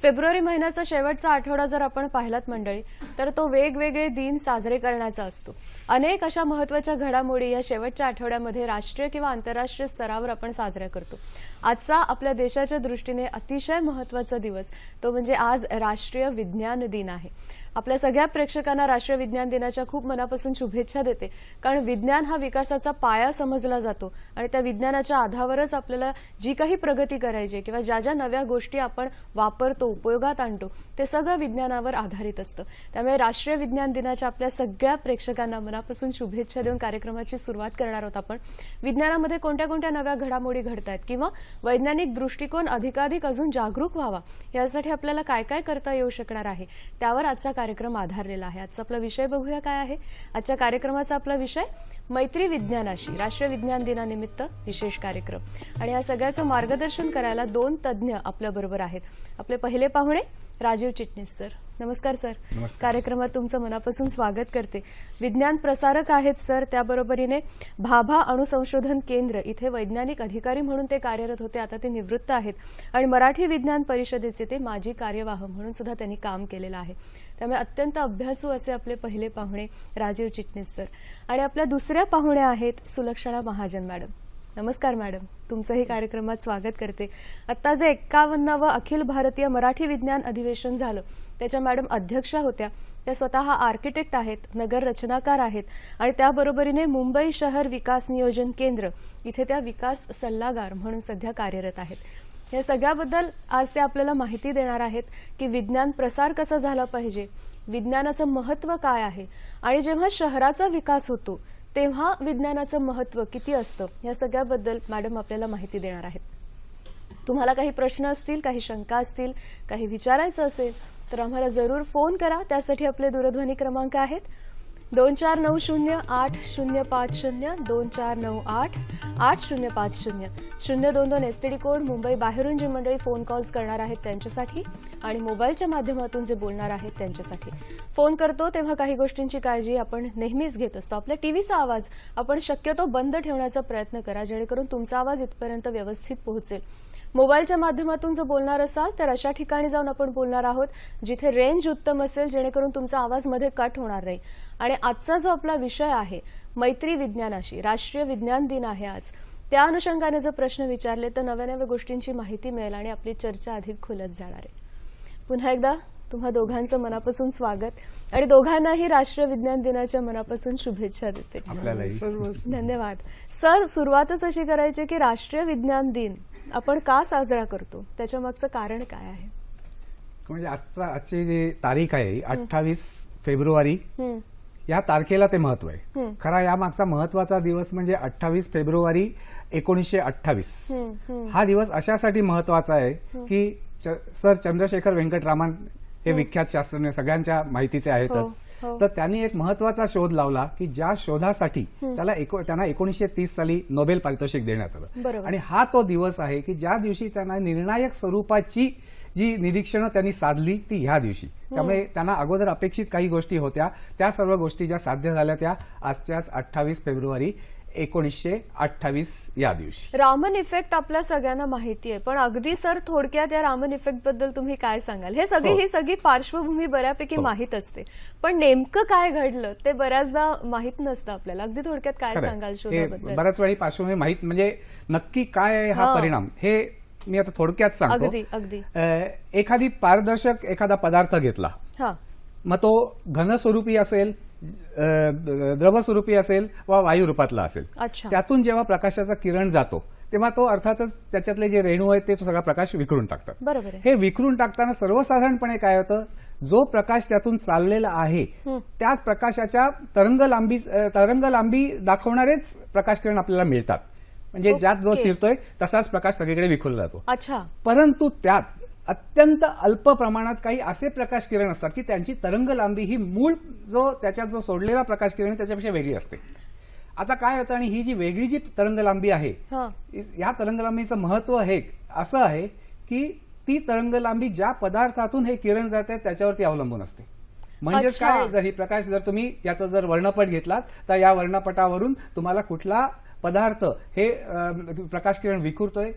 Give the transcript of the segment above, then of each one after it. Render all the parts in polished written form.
February महिन्याचा शेवटचा आठवडा जर आपण पाहिलात मंडळी तर तो वेगवेगळे दिन साजरे करण्याचा असतो। अनेक अशा महत्त्वाच्या घडामोडी या शेवटच्या आठवड्यामध्ये राष्ट्रीय किंवा आंतरराष्ट्रीय स्तरावर आपण साजरा करतो। आजचा आपल्या देशाच्या दृष्टीने अतिशय महत्त्वाचा दिवस तो म्हणजे आज राष्ट्रीय विज्ञान दिन आहे। आपल्या सगळ्या प्रेक्षकांना राष्ट्रीय विज्ञान दिनाच्या खूप मनापासून शुभेच्छा देते, कारण विज्ञान हा विकासाचा पाया समजला जातो आणि त्या विज्ञानाच्या आधारावरच आपल्याला जी काही प्रगती करायची किंवा ज्या ज्या नव्या गोष्टी आपण वापरतो उपयोगात आणतो ते सगळं विज्ञानावर आधारित असतं। त्यामुळे राष्ट्रीय विज्ञान दिनाच्या आपल्या सगळ्या प्रेक्षकांना मनापासून शुभेच्छा देऊन कार्यक्रमाची सुरुवात करणार आहोत। आपण विज्ञानामध्ये कोणत्या कोणत्या नव्या घडामोडी घडतायत किंवा वैज्ञानिक दृष्टिकोन अधिकाधिक अजून जागरूक व्हावा यासाठी आपल्याला काय काय करता येऊ शकणार आहे त्यावर आजचा कार्यक्रम आधारलेला आहे। आजचा आपला विषय बघूया काय आहे। आजच्या कार्यक्रमाचा आपला विषय मैत्री विज्ञानाशी राष्ट्रीय विज्ञान दिनानिमित्त विशेष कार्यक्रम आणि या सगळ्याचं मार्गदर्शन करायला दोन तज्ञ आपल्या बरोबर आहेत। आपले पहिले पाहुणे राजीव चिटणीस सर। नमस्कार सर। कार्यक्रमात तुमचं मनापासून स्वागत करते। विज्ञान प्रसारक आहेत सर, त्याबरोबरीने भाभा अणुसंशोधन केंद्र इथे वैज्ञानिक अधिकारी म्हणून ते कार्यरत होते, आता ते निवृत्त आहेत आणि मराठी विज्ञान परिषदेचे ते माजी कार्यवाह म्हणून सुद्धा त्यांनी काम केलेलं आहे। त्यामुळे अत्यंत अभ्यासू असे आपले पहिले पाहुणे राजीव चिटणीस सर। आणि आपल्या दुसऱ्या पाहुण्या आहेत सुलक्षणा महाजन मॅडम। नमस्कार मॅडम, तुमचंही कार्यक्रमात स्वागत करते। आता जे 51वे अखिल भारतीय मराठी विज्ञान अधिवेशन झालं त्याच्या मॅडम अध्यक्षा होत्या। त्या स्वतः आर्किटेक्ट आहेत, नगर रचनाकार आहेत आणि त्याबरोबरीने मुंबई शहर विकास नियोजन केंद्र इथे त्या विकास सल्लागार म्हणून सध्या कार्यरत आहेत। या सगळ्याबद्दल आज ते आपल्याला माहिती देणार आहेत की विज्ञान प्रसार कसा झाला पाहिजे, विज्ञानाचं महत्त्व काय आहे आणि जेव्हा शहराचा विकास होतो तेव्हा विज्ञानाचं महत्त्व किती असतं या सगळ्याबद्दल मॅडम आपल्याला माहिती देणार आहेत। तुम्हाला काही प्रश्न असतील, काही शंका असतील, काही विचारायचं असेल तर आम्हाला जरूर फोन करा। त्यासाठी आपले दूरध्वनी क्रमांक आहेत 24908050 24988050 022 एसटीडी कोड। मुंबई बाहेरून जी मंडळी फोन कॉल्स करणार आहेत त्यांच्यासाठी आणि मोबाईलच्या माध्यमातून जे बोलणार आहेत त्यांच्यासाठी फोन करतो तेव्हा काही गोष्टींची काळजी आपण नेहमीच घेत असतो। आपल्या टीव्हीचा आवाज आपण शक्यतो बंद ठेवण्याचा प्रयत्न करा जेणेकरून तुमचा आवाज इथपर्यंत व्यवस्थित पोहोचेल। मोबाईलच्या माध्यमातून जर बोलणार असाल तर अशा ठिकाणी जाऊन आपण बोलणार आहोत जिथे रेंज उत्तम असेल जेणेकरून तुमचा आवाज मध्ये कट होणार नाही। आणि आजचा जो आपला विषय आहे मैत्री विज्ञानाशी राष्ट्रीय विज्ञान दिन आहे आज, त्या अनुषंगाने जर प्रश्न विचारले तर नव्या नव्या गोष्टींची माहिती मिळेल आणि आपली चर्चा अधिक खुलत जाणार आहे। पुन्हा एकदा तुम्हा दोघांचं मनापासून स्वागत आणि दोघांनाही राष्ट्रीय विज्ञान दिनाच्या मनापासून शुभेच्छा देते। धन्यवाद सर। सुरुवातच अशी करायची की राष्ट्रीय विज्ञान दिन आपण का साजरा करतो, त्याच्या मागचं कारण काय आहे? म्हणजे आजची जी तारीख आहे 28 फेब्रुवारी या तारखेला ते महत्व आहे। खरा या मागचा महत्वाचा दिवस म्हणजे 28 फेब्रुवारी 1928 हा दिवस अशासाठी महत्वाचा आहे की सर चंद्रशेखर वेंकटरामन हे विख्यात शास्त्रज्ञ सगळ्यांच्या माहितीचे आहेतच, तर त्यांनी एक महत्वाचा शोध लावला की ज्या शोधासाठी त्यांना 1930 साली नोबेल पारितोषिक देण्यात आलं आणि हा तो दिवस आहे की ज्या दिवशी त्यांना निर्णायक स्वरूपाची जी निरीक्षणं त्यांनी साधली ती ह्या दिवशी। त्यामुळे त्यांना अगोदर अपेक्षित काही गोष्टी होत्या त्या सर्व गोष्टी ज्या साध्य झाल्या त्या आजच्याच 28 फेब्रुवारी 1928 या दिवशी। रामन इफेक्ट आपल्या सगळ्यांना माहिती आहे, पण अगदी सर थोडक्यात या रामन इफेक्ट बद्दल तुम्ही काय सांगाल? ही सगळी पार्श्वभूमी बऱ्यापैकी माहित असते, पण नेमकं काय घडलं ते बऱ्याचदा माहित नसतं आपल्याला। अगदी थोडक्यात काय सांगाल शोधाबद्दल? बऱ्याच वेळी पार्श्वभूमी माहित म्हणजे नक्की काय आहे हा परिणाम हे मी आता थोडक्यात सांगतो। अगदी एखादी पारदर्शक एखादा पदार्थ घेतला, मग तो घन स्वरूपी असेल, द्रव स्वरूपी असेल वा वायू रूपातला असेल, त्यातून जेव्हा प्रकाशाचा किरण जातो तेव्हा तो अर्थातच त्याच्यातले जे रेणू आहेत ते सगळा प्रकाश विखरून टाकतात। बरोबर। हे विखरून टाकताना सर्वसाधारणपणे काय होतं, जो प्रकाश त्यातून चाललेला आहे त्याच प्रकाशाच्या तरंग लांबी दाखवणारेच प्रकाश किरण आपल्याला मिळतात। म्हणजे ज्यात जो चिरतोय तसाच प्रकाश सगळीकडे विखुरला जातो। परंतु त्यात अत्यंत अल्प प्रमाणात काही असे प्रकाश किरण असतात की त्यांची तरंग लांबी ही मूळ त्याच्यात जो सोडलेला प्रकाश किरण त्याच्यापेक्षा वेगळी असते। आता काय होतं, आणि ही जी वेगळी जी तरंग लांबी आहे या तरंग लांबीचं महत्व हे असं आहे की ती तरंग लांबी ज्या पदार्थातून हे किरण जात आहे त्याच्यावरती अवलंबून असते। म्हणजेच काय, जर ही प्रकाश जर तुम्ही याचा जर वर्णपट घेतलात तर या वर्णपटावरून तुम्हाला कुठला पदार्थ हे प्रकाश किरण विखुरतोय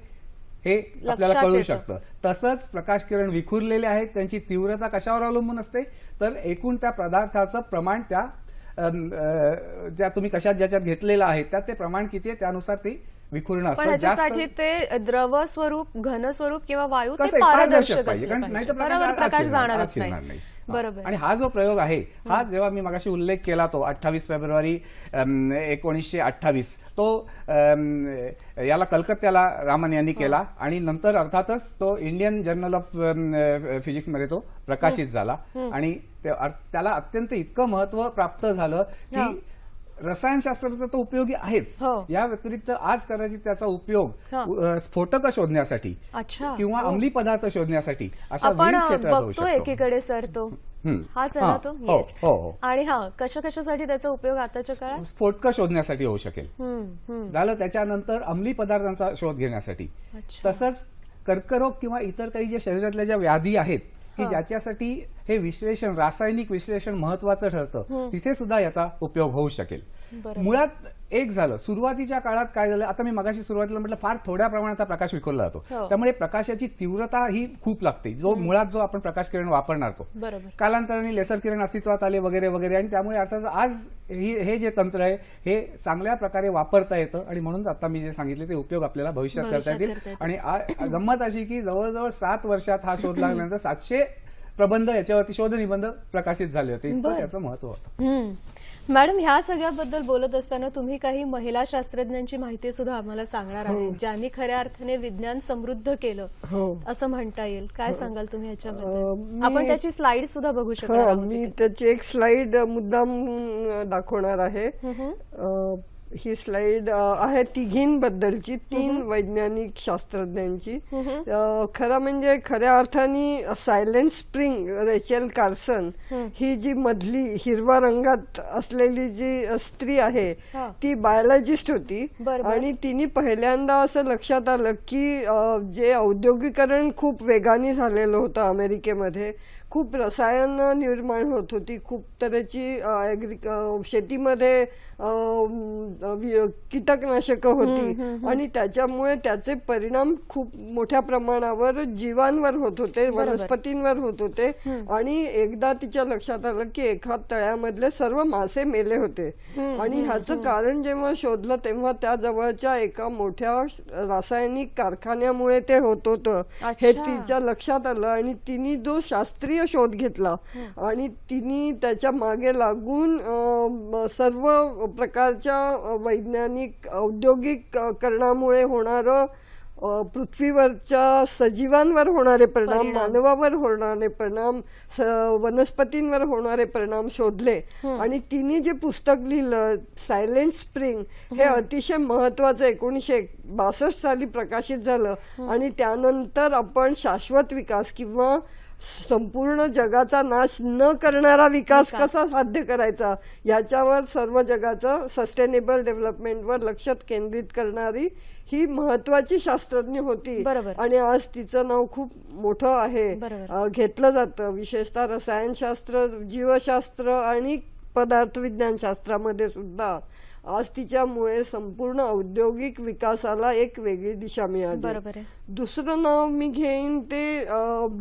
हे आपल्याला लक्षात कळू येतं. शकतं. तसंच प्रकाश किरण विखुरलेले आहेत, त्यांची तीव्रता कशावर अवलंबून असते तर एकूण त्या पदार्थाचं प्रमाण त्या ज्या तुम्ही कशात ज्याच्यात घेतलेलं आहे त्यात ते प्रमाण किती आहे त्यानुसार ते विखुरणं पण असतं. ह्याच्यासाठी ते द्रव स्वरूप, घन स्वरूप किंवा वायू ते कसं आहे, पारदर्शक पाहिजे असलं कारण पाहिजे. नाही तर बरोबर, प्रकाश जाणारच शिरणार नाही. नाही. बरोबर. आणि हा जो प्रयोग आहे हा जेव्हा मी मगाशी उल्लेख केला तो 28 फेब्रुवारी 1928 तो याला कलकत्त्याला रामन यांनी केला आणि नंतर अर्थातच तो इंडियन जर्नल ऑफ फिजिक्स मध्ये तो प्रकाशित झाला आणि त्याला अत्यंत इतकं महत्व प्राप्त झालं की रसायनशास्त्राचा तो उपयोगी आहेच. हो. या व्यतिरिक्त आज कदाचित त्याचा उपयोग स्फोटकं शोधण्यासाठी अच्छा. किंवा अंमली पदार्थ शोधण्यासाठी अशा आपण विविध क्षेत्रात होऊ बघतो शकतो. एकीकडे सर तो हाच आहे ना तो. हो, येस. हो, हो. आणि कशा कशासाठी त्याचा उपयोग आताच्या काळात? स्फोटकं शोधण्यासाठी होऊ शकेल. झालं त्याच्यानंतर अंमली पदार्थांचा शोध घेण्यासाठी. अच्छा. तसंच कर्करोग किंवा इतर काही ज्या शरीरातल्या ज्या व्याधी आहेत की ज्याच्यासाठी हे विश्लेषण रासायनिक विश्लेषण महत्वाचं ठरतं तिथे सुद्धा याचा उपयोग होऊ शकेल. मुळात एक झालं सुरुवातीच्या काळात काय झालं आता मी मगाशी सुरुवातीला म्हटलं फार थोड्या प्रमाणात प्रकाश विखुरला जातो त्यामुळे प्रकाशाची तीव्रता ही खूप लागते जो मुळात जो आपण प्रकाश किरण वापरणार तो कालांतराने लेसर किरण अस्तित्वात आले वगैरे वगैरे आणि त्यामुळे अर्थात आज हे जे तंत्र आहे हे चांगल्या प्रकारे वापरता येतं आणि म्हणून आता मी जे सांगितले ते उपयोग आपल्याला भविष्यात करता येतील. आणि गंमत अशी की जवळजवळ 7 वर्षात हा शोध लागल्यानंतर 700 प्रबंध याच्यावरती शोध निबंध प्रकाशित झाले होते. इतकं त्याचं महत्व होतं. मॅडम ह्या सगळ्याबद्दल बोलत असताना तुम्ही काही महिला शास्त्रज्ञांची माहिती सुद्धा आम्हाला सांगणार आहे ज्यांनी खऱ्या अर्थाने विज्ञान समृद्ध केलं असं म्हणता येईल. काय सांगाल तुम्ही ह्याच्याबद्दल? आपण त्याची स्लाइड सुद्धा बघू शकतो. मी त्याची एक स्लाइड मुद्दाम दाखवणार आहे. ही स्लाइड आहे तिघींबद्दलची 3 वैज्ञानिक शास्त्रज्ञांची. खरं म्हणजे खऱ्या अर्थाने सायलेंट स्प्रिंग रेचेल कार्सन ही जी मधली हिरवा रंगात असलेली जी स्त्री आहे ती बायोलॉजिस्ट होती आणि तिने पहिल्यांदा असं लक्षात आलं की जे औद्योगिकरण खूप वेगाने झालेलं होतं अमेरिकेमध्ये, खूप रसायन निर्माण होत होती, खूप तऱ्हेची शेतीमध्ये कीटकनाशकं होती आणि त्याच्यामुळे त्याचे परिणाम खूप मोठ्या प्रमाणावर जीवांवर होत होते, वनस्पतींवर होत होते. आणि एकदा तिच्या लक्षात आलं की एका तळ्यामधले सर्व मासे मेले होते आणि ह्याचं कारण जेव्हा शोधलं तेव्हा त्या जवळच्या एका मोठ्या रासायनिक कारखान्यामुळे ते होत होतं हे तिच्या लक्षात आलं आणि तिने जो शास्त्रीय शोध घेतला आणि तिने त्याच्या मागे लागून सर्व प्रकारच्या वैज्ञानिक औद्योगिक करणामुळे होणारं पृथ्वीवरच्या सजीवांवर होणारे परिणाम, मानवावर होणारे परिणाम, वनस्पतींवर होणारे परिणाम शोधले. आणि तिने जे पुस्तक लिहिलं सायलेंट स्प्रिंग हे अतिशय महत्वाचं 1962 साली प्रकाशित झालं आणि त्यानंतर आपण शाश्वत विकास किंवा संपूर्ण जगाचा नाश न करणारा विकास कसा साध्य करायचा याच्यावर सर्व जगाचं सस्टेनेबल डेव्हलपमेंटवर लक्ष केंद्रित करणारी ही महत्वाची शास्त्रज्ञ होती. आणि आज तिचं नाव खूप मोठं आहे, घेतलं जातं विशेषतः रसायनशास्त्र, जीवशास्त्र आणि पदार्थ विज्ञान शास्त्रामध्ये सुद्धा. आज तिच्यामुळे संपूर्ण औद्योगिक विकासाला एक वेगळी दिशा मिळाली. दुसरं नाव मी घेईन ते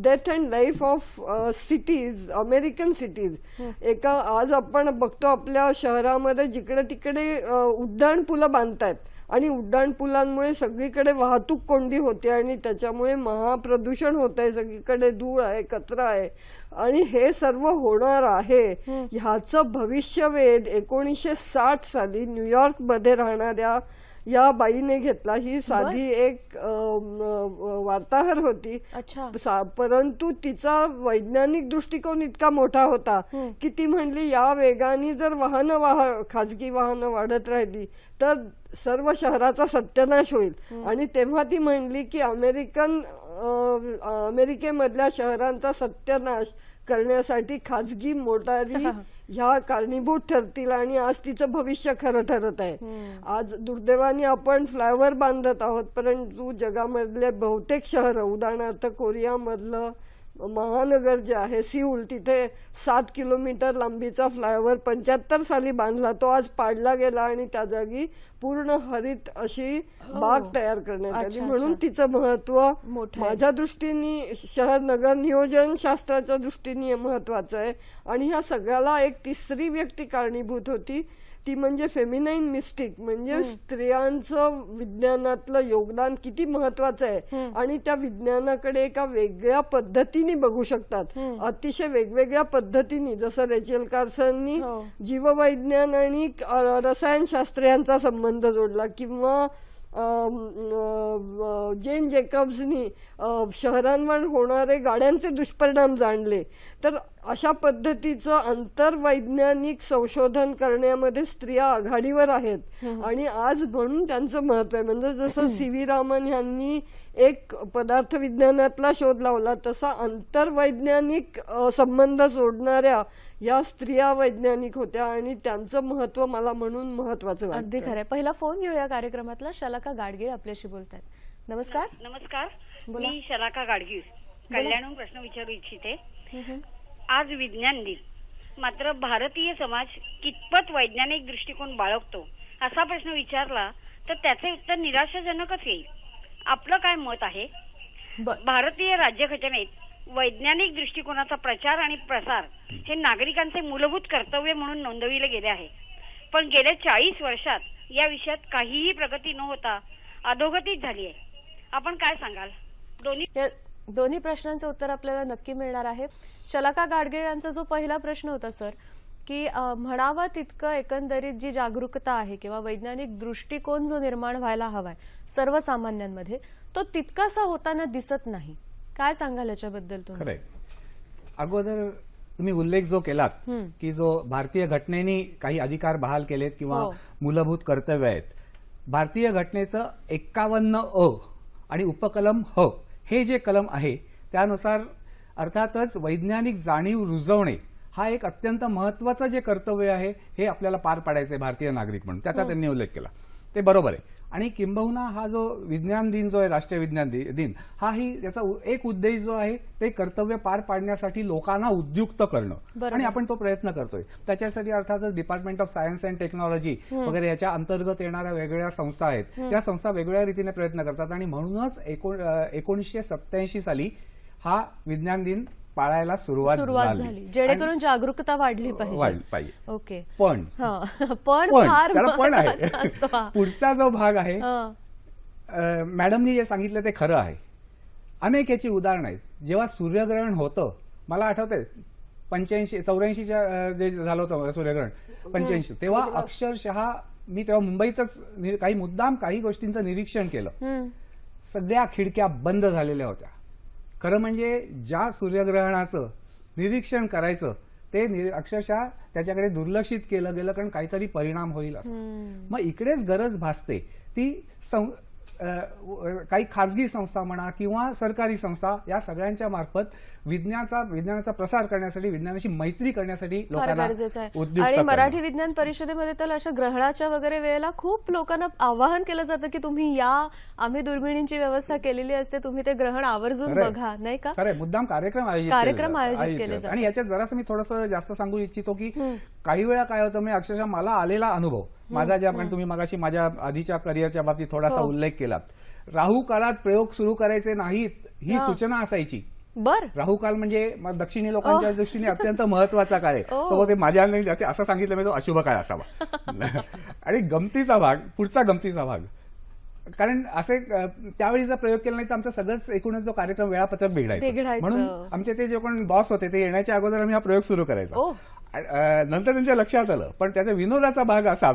death and life of cities, American cities. एका आज आपण बघतो आपल्या शहरामध्ये जिकडे तिकडे उड्डाणपुलं बांधतायत आणि उड्डाणपुलांमुळे सगळीकडे वाहतूक कोंडी होते आणि त्याच्यामुळे महाप्रदूषण होत आहे, सगळीकडे धूळ आहे, कचरा आहे आणि हे सर्व होणार आहे. ह्याचं भविष्यवेध 1960 साली न्यूयॉर्क मध्ये राहणाऱ्या या बाईने घेतला. ही साधी एक वार्ताहर होती परंतु तिचा वैज्ञानिक दृष्टिकोन इतका मोठा होता की ती म्हणली या वेगाने जर खाजगी वाहनं वाढत राहिली तर सर्व शहराचा सत्यानाश होईल. आणि तेव्हा ती म्हणली की अमेरिकेमधल्या शहरांचा सत्यानाश करण्यासाठी खाजगी मोटारी ह्या कारणीभूत ठरतील आणि आज तिचं भविष्य खरं ठरत आहे. आज दुर्दैवाने आपण फ्लायओव्हर बांधत आहोत परंतु जगामधले बहुतेक शहर उदाहरणार्थ कोरियामधलं महानगर जे आहे सिऊल, तिथे 7 किलोमीटर लांबीचा फ्लायओव्हर 75 साली बांधला, तो आज पाडला गेला आणि त्या जागी पूर्ण हरित अशी बाग तयार करण्यात आली. अच्छा, म्हणून अच्छा. तिचं महत्व मोठं आहे. माझ्या दृष्टीने शहर नगर नियोजन शास्त्राच्या दृष्टीने महत्वाचं आहे. आणि ह्या सगळ्याला एक तिसरी व्यक्ती कारणीभूत होती, ती म्हणजे फेमिनाईन मिस्टिक, म्हणजे स्त्रियांचं विज्ञानातलं योगदान किती महत्वाचं आहे आणि त्या विज्ञानाकडे एका वेगळ्या पद्धतीने बघू शकतात, अतिशय वेगवेगळ्या पद्धतीने. जसं रेचेल कार्सननी हो. जीववैज्ञान आणि रसायनशास्त्र यांचा संबंध जोडला, किंवा जेन जेकब्सनी शहरांवर होणारे गाड्यांचे दुष्परिणाम जाणले. तर अशा पद्धतीचं आंतरवैज्ञानिक संशोधन करण्यामध्ये स्त्रिया आघाडीवर आहेत आणि आज म्हणून त्यांचं महत्व आहे. म्हणजे जसं सी.व्ही. रामन यांनी एक पदार्थ विज्ञानातला शोध लावला, तसा आंतरवैज्ञानिक संबंध जोडणाऱ्या या स्त्रिया वैज्ञानिक होत्या आणि त्यांचं महत्व मला म्हणून महत्वाचं अगदी वाटतं. खरंय. पहिला फोन घेऊया कार्यक्रमातला. शलाका गाडगीळ आपल्याशी बोलतात. नमस्कार. नमस्कार. बोला. मी शलाका गाडगीळ कल्याणहून प्रश्न विचारू इच्छिते. आज विज्ञान दिन, मात्र भारतीय समाज कितपत वैज्ञानिक दृष्टिकोन बाळगतो असा प्रश्न विचारला तर त्याचे उत्तर निराशाजनकच येईल. आपलं काय मत आहे? भारतीय राज्यघटनेत वैज्ञानिक दृष्टिकोनाचा प्रचार आणि प्रसार हे नागरिकांचे मूलभूत कर्तव्य म्हणून नोंदविले गेले आहे. पण गेल्या 40 वर्षात या विषयात काहीही प्रगती न होता अधोगतीच झाली आहे. आपण काय सांगाल? या दोन्ही प्रश्नांचं उत्तर आपल्याला नक्की मिळणार आहे. शलाका गाडगीळ यांचा जो पहिला प्रश्न होता सर, की म्हणावं तितकं एकंदरीत जी जागरूकता आहे किंवा वैज्ञानिक दृष्टिकोन जो निर्माण व्हायला हवाय सर्वसामान्यांमध्ये, तो तितकासा होताना दिसत नाही. काय सांगाल याच्याबद्दल तुम्ही? खरंय. अगोदर तुम्ही उल्लेख जो केलात की जो भारतीय घटनेने काही अधिकार बहाल केलेत किंवा हो. मूलभूत कर्तव्य आहेत, भारतीय घटनेचं 51 आणि उपकलम ह हे जे कलम आहे त्यानुसार अर्थातच वैज्ञानिक जाणीव रुजवणे हा एक अत्यंत महत्वाचं जे कर्तव्य आहे हे आपल्याला पार पाडायचं आहे भारतीय नागरिक म्हणून. त्याचा त्यांनी उल्लेख केला, ते बरोबर आहे. आणि किंबहुना हा जो विज्ञान दिन जो आहे, राष्ट्रीय विज्ञान दिन, हाही त्याचा एक उद्देश जो आहे ते कर्तव्य पार पाडण्यासाठी लोकांना उद्युक्त करणं, आणि आपण तो प्रयत्न करतोय. त्याच्यासाठी अर्थातच department of science and technology वगैरे याच्या अंतर्गत येणाऱ्या वेगवेगळ्या संस्था आहेत, त्या संस्था वेगवेगळ्या रीतीने प्रयत्न करतात. आणि म्हणूनच 1987 साली हा विज्ञान दिन पाळायला सुरुवात झाली, जेणेकरून जागरूकता वाढली पाहिजे. ओके. पण फार त्याला पण महत्त्वाचा असतो हा. आहे. पुढचा जो भाग आहे, मॅडमनी जे सांगितलं ते खरं आहे. अनेक याची उदाहरणं आहेत. जेव्हा सूर्यग्रहण होतं, मला आठवतंय 84 जे झालं होतं सूर्यग्रहण 85, तेव्हा अक्षरशः मी तेव्हा मुंबईतच काही गोष्टींचं निरीक्षण केलं. सगळ्या खिडक्या बंद झालेल्या होत्या. खरं म्हणजे ज्या सूर्यग्रहणाचं निरीक्षण करायचं ते अक्षरशः त्याच्याकडे दुर्लक्षित केलं गेलं, कारण काहीतरी परिणाम होईल असं. मग इकडेच गरज भासते ती काही खासगी संस्था म्हणा किंवा सरकारी संस्था, या सगळ्यांच्या मार्फत विज्ञानाचा प्रसार करण्यासाठी, विज्ञानाशी मैत्री करण्यासाठी लोकांना गरजेचं आहे. उद्युक्त आणि करणं. मराठी विज्ञान परिषदेमध्ये तर अशा ग्रहणाच्या वगैरे वेळेला खूप लोकांना आवाहन केलं जातं की तुम्ही या, आम्ही दुर्बिणींची व्यवस्था केलेली असते, तुम्ही ते ग्रहण आवर्जून बघा, नाही का? खरं, मुद्दाम कार्यक्रम आयोजित केले जातात. आणि याच्यात जरासं मी थोडंसं जास्त सांगू इच्छितो की काही वेळा काय होतं, मी अक्षरशः मला आलेला अनुभव माझा, ज्या पण तुम्ही मगाशी माझ्या आधीच्या करिअरच्या बाबतीत थोडासा उल्लेख केला, राहू काळात प्रयोग सुरू करायचे नाहीत ही सूचना असायची. राहू काळ म्हणजे दक्षिणी लोकांच्या दृष्टीने अत्यंत महत्वाचा काळ आहे. तो ते माझ्या असं सांगितलं म्हणजे तो अशुभ काळ असावा. आणि पुढचा गमतीचा भाग, कारण असे त्यावेळी जर प्रयोग केला नाही तर आमचा सगळंच एकूणच जो कार्यक्रम वेळापत्रक बिघडायचं. म्हणून आमचे ते जे कोण बॉस होते ते येण्याच्या अगोदर आम्ही हा प्रयोग सुरू करायचा. नंतर त्यांच्या लक्षात आलं, पण त्याचा विनोदाचा भाग असा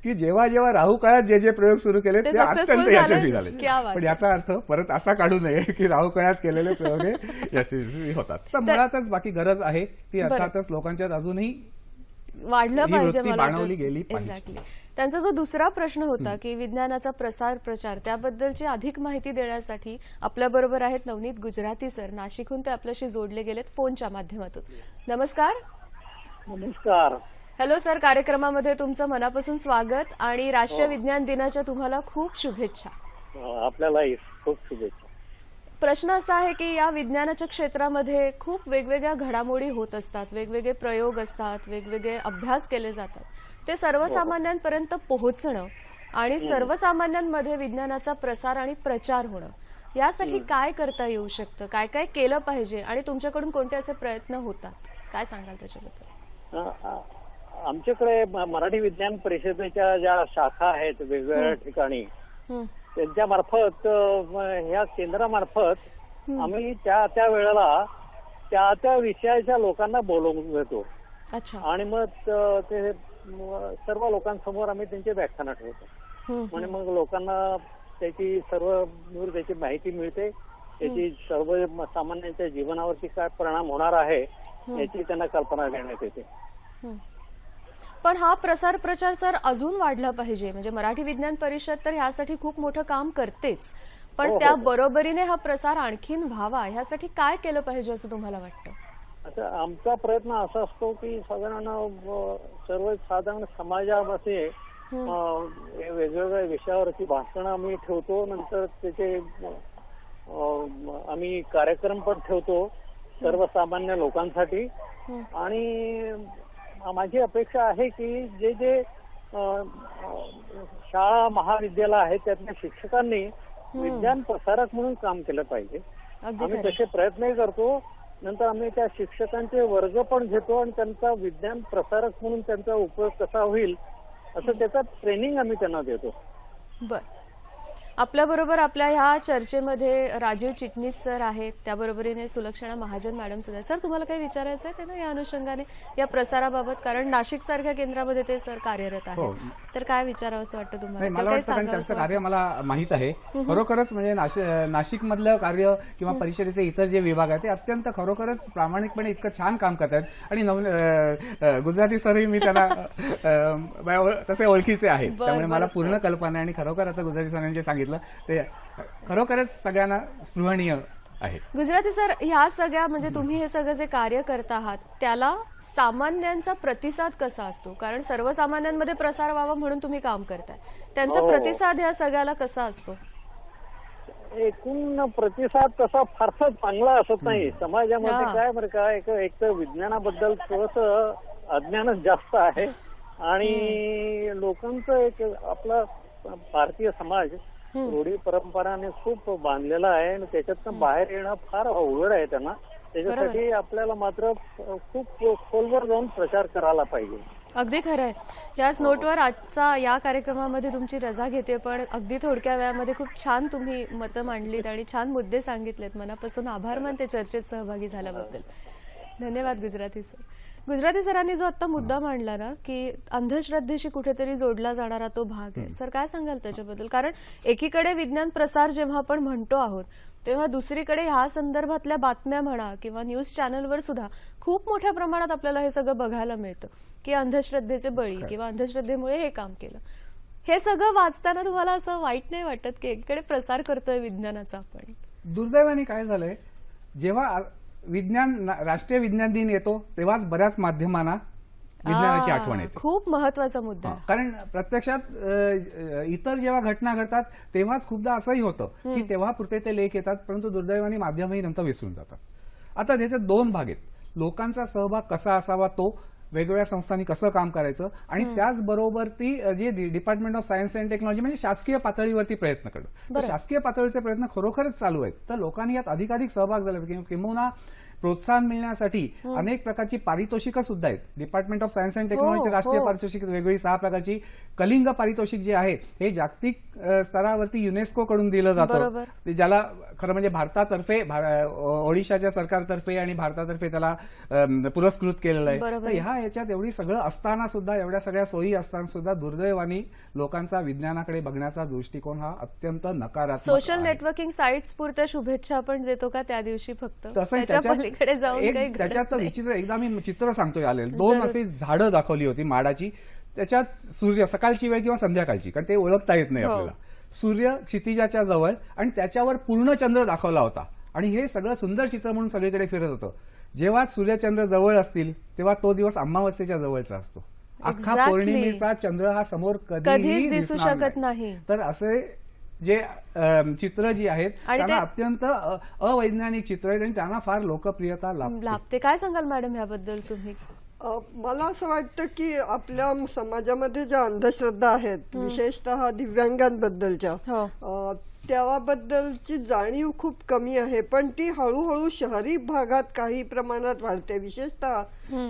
की जेव्हा राहू काळात जे प्रयोग सुरू केले ते अत्यंत यशस्वी झाले. पण याचा अर्थ परत असा काढू नये की राहू काळात केलेले प्रयोग हे यशस्वी होतात. तर मुळातच बाकी गरज आहे ती अर्थातच लोकांच्यात अजूनही वाढलं पाहिजे. बाणवली गेली पाहिजे. एक्झॅक्टली. त्यांचा जो दुसरा प्रश्न होता की विज्ञानाचा प्रसार प्रचार, त्याबद्दलची अधिक माहिती देण्यासाठी आपल्याबरोबर आहेत नवनीत गुजराती सर. नाशिकहून ते आपल्याशी जोडले गेलेत फोनच्या माध्यमातून. नमस्कार. हॅलो सर, कार्यक्रमामध्ये तुमचं मनापासून स्वागत आणि राष्ट्रीय विज्ञान दिनाच्या तुम्हाला खूप शुभेच्छा. आपल्यालाही खूप शुभेच्छा. प्रश्न असा आहे की या विज्ञानाच्या क्षेत्रामध्ये खूप वेगवेगळ्या घडामोडी होत असतात, वेगवेगळे प्रयोग असतात, वेगवेगळे अभ्यास केले जातात. ते सर्वसामान्यांपर्यंत पोहोचणं आणि सर्वसामान्यांमध्ये विज्ञानाचा प्रसार आणि प्रचार होणं, यासाठी काय करता येऊ शकतं, काय काय केलं पाहिजे आणि तुमच्याकडून कोणते असे प्रयत्न होतात, काय सांगाल त्याच्याबद्दल? आमच्याकडे मराठी विज्ञान परिषदेच्या ज्या शाखा आहेत वेगवेगळ्या ठिकाणी, त्यांच्या मार्फत ह्या केंद्रामार्फत आम्ही त्या वेळेला त्या विषयाच्या लोकांना बोलवून घेतो. अच्छा. आणि मग ते सर्व लोकांसमोर आम्ही त्यांचे व्याख्यानं ठेवतो. म्हणजे मग लोकांना त्याची माहिती मिळते, त्याची सर्व सामान्यांच्या जीवनावरती काय परिणाम होणार आहे याची त्यांना कल्पना देण्यात येते. पण हा प्रसार प्रचार सर अजून वाढला पाहिजे. म्हणजे मराठी विज्ञान परिषद तर ह्यासाठी खूप मोठं काम करतेच, पण त्या बरोबरीने हा प्रसार आणखीन व्हावा ह्यासाठी काय केलं पाहिजे असं तुम्हाला वाटतं? आता आमचा प्रयत्न असा असतो की साधारण सर्वसाधारण समाजामध्ये वेगवेगळ्या विषयावरची भाषणं आम्ही ठेवतो. नंतर त्याचे आम्ही कार्यक्रम पण ठेवतो सर्वसामान्य लोकांसाठी. आणि माझी अपेक्षा आहे की जे शाळा महाविद्यालय आहेत त्यातल्या शिक्षकांनी विज्ञान प्रसारक म्हणून काम केलं पाहिजे. आम्ही तसे प्रयत्नही करतो. नंतर आम्ही त्या शिक्षकांचे वर्ग पण घेतो आणि त्यांचा विज्ञान प्रसारक म्हणून त्यांचा उपयोग कसा होईल असं त्याचा ट्रेनिंग आम्ही त्यांना देतो. बर. आपल्याबरोबर आपल्या ह्या चर्चेमध्ये राजीव चिटणीस सर आहेत, त्याबरोबरीने सुलक्षणा महाजन मॅडम सुद्धा. सर, तुम्हाला काही विचारायचं आहे ना या अनुषंगाने या प्रसाराबाबत? कारण नाशिक सारख्या केंद्रामध्ये ते सर कार्यरत आहेत, तर काय विचारावं असं वाटतं तुम्हाला? मला वाटतं त्यांचं कार्य मला माहित आहे. खरोखरच म्हणजे नाशिक मधलं कार्य किंवा परिषदेचे इतर जे विभाग आहेत ते अत्यंत खरोखरच प्रामाणिकपणे इतकं छान काम करतात. आणि गुजराती सरही मी त्यांना तसे ओळखीचे आहेत, त्यामुळे मला पूर्ण कल्पना आहे. आणि खरोखर आता गुजराती सरांनी जे सांगितलं ते खरोखरच सगळ्यांना स्पृहणीय आहे. गुजराती सर, ह्या सगळ्या म्हणजे तुम्ही हे सगळं जे कार्य करत आहात त्याला सामान्यांचा प्रतिसाद कसा असतो? कारण सर्वसामान्यांमध्ये प्रसार व्हावा म्हणून तुम्ही काम करताय, त्यांचा प्रतिसाद ह्या सगळ्याला कसा असतो? एकूण प्रतिसाद तसा फारसा चांगला असत नाही समाजामध्ये. काय बरं का, एक तर विज्ञानाबद्दल थोडंसं अज्ञानच जास्त आहे आणि लोकांचं एक आपला भारतीय समाज रूढी परंपराने खूप बांधलेला आहे आणि त्याच्यातनं बाहेर येणं फार अवघड आहे त्यांना. त्याच्यासाठी आपल्याला मात्र खूप खोलवर जाऊन प्रचार करायला पाहिजे. अगदी खरं आहे. याच नोटवर आजचा या कार्यक्रमामध्ये तुमची रजा घेते, पण अगदी थोडक्या वेळामध्ये खूप छान तुम्ही मतं मांडलीत आणि छान मुद्दे सांगितलेत. मनापासून आभार मानते चर्चेत सहभागी झाल्याबद्दल. धन्यवाद गुजराती सर. गुजराती सरांनी जो आता मुद्दा मांडला ना की अंधश्रद्धेशी कुठेतरी जोडला जाणारा तो भाग आहे, सर काय सांगाल त्याच्याबद्दल? कारण एकीकडे विज्ञान प्रसार जेव्हा आपण म्हणतो आहोत तेव्हा दुसरीकडे ह्या संदर्भातल्या बातम्या म्हणा किंवा न्यूज चॅनलवर सुद्धा खूप मोठ्या प्रमाणात आपल्याला हे सगळं बघायला मिळतं की अंधश्रद्धेचे बळी किंवा अंधश्रद्धेमुळे हे काम केलं. हे सगळं वाचताना तुम्हाला असं वाईट नाही वाटत की एकीकडे प्रसार करतोय विज्ञानाचा आपण? दुर्दैवाने काय झालंय, जेव्हा राष्ट्रीय विज्ञान दिन येतो तेव्हाच बऱ्याच माध्यमांना विज्ञानाची आठवण येते. खूप महत्वाचा मुद्दा. कारण प्रत्यक्षात इतर जेव्हा घटना घडतात तेव्हाच खूपदा असंही होतं की तेव्हा पुरते ते लेख येतात, परंतु दुर्दैवाने माध्यमही नंतर विसरून जातात. आता त्याचे दोन भाग आहेत. लोकांचा सहभाग कसा असावा, तो वेगवेगळ्या संस्थांनी कसं काम करायचं, आणि त्याचबरोबर ती जे department of science and technology म्हणजे शासकीय पातळीवरती प्रयत्न करणं. शासकीय पातळीचे प्रयत्न खरोखरच चालू आहेत. तर लोकांनी यात अधिकाधिक सहभाग झाला, किंबहुना प्रोत्साहन मिळण्यासाठी अनेक प्रकारची पारितोषिकं सुद्धा आहेत. Department of science and technology राष्ट्रीय पारितोषिक वेगवेगळी 6 प्रकारची. कलिंग पारितोषिक जे आहे हे जागतिक स्तरावरती युनेस्को कडून दिलं जातं, ज्याला खरं म्हणजे भारतातर्फे ओडिशाच्या सरकारतर्फे आणि भारतातर्फे त्याला पुरस्कृत केलेलं आहे. तर ह्या याच्यात एवढी सगळं असताना सुद्धा, एवढ्या सगळ्या सोयी असताना सुद्धा दुर्दैवाने लोकांचा विज्ञानाकडे बघण्याचा दृष्टिकोन हा अत्यंत नकारात्मक. सोशल नेटवर्किंग साईट्स पुरत्या शुभेच्छा आपण देतो का त्या दिवशी फक्त? त्याच्यात विचित्र एकदा मी चित्र सांगतोय आलेलं. 2 अशी झाडं दाखवली होती माडाची. त्याच्यात सूर्य सकाळची वेळ किंवा संध्याकाळची, कारण ते ओळखता येत नाही आपल्याला. सूर्य क्षितिजाच्या जवळ आणि त्याच्यावर पूर्ण चंद्र दाखवला होता आणि हे सगळं सुंदर चित्र म्हणून सगळीकडे फिरत होतं. जेव्हा सूर्यचंद्र जवळ असतील तेव्हा तो दिवस अमावस्येच्या जवळचा असतो. अख्खा पौर्णिमेचा चंद्र हा समोर कधीही दिसू शकत नाही. तर असे जे चित्र जी आहेत आणि त्यांना ते- अत्यंत अवैज्ञानिक चित्र आहेत आणि त्यांना फार लोकप्रियता लाभते. लाभते. काय सांगाल मॅडम ह्याबद्दल तुम्ही? मला असं वाटतं की आपल्या समाजामध्ये ज्या अंधश्रद्धा आहेत, विशेषतः दिव्यांगांबद्दलच्या, हो. त्याबद्दलची जाणीव खूप कमी आहे, पण ती हळूहळू शहरी भागात काही प्रमाणात वाढते. विशेषतः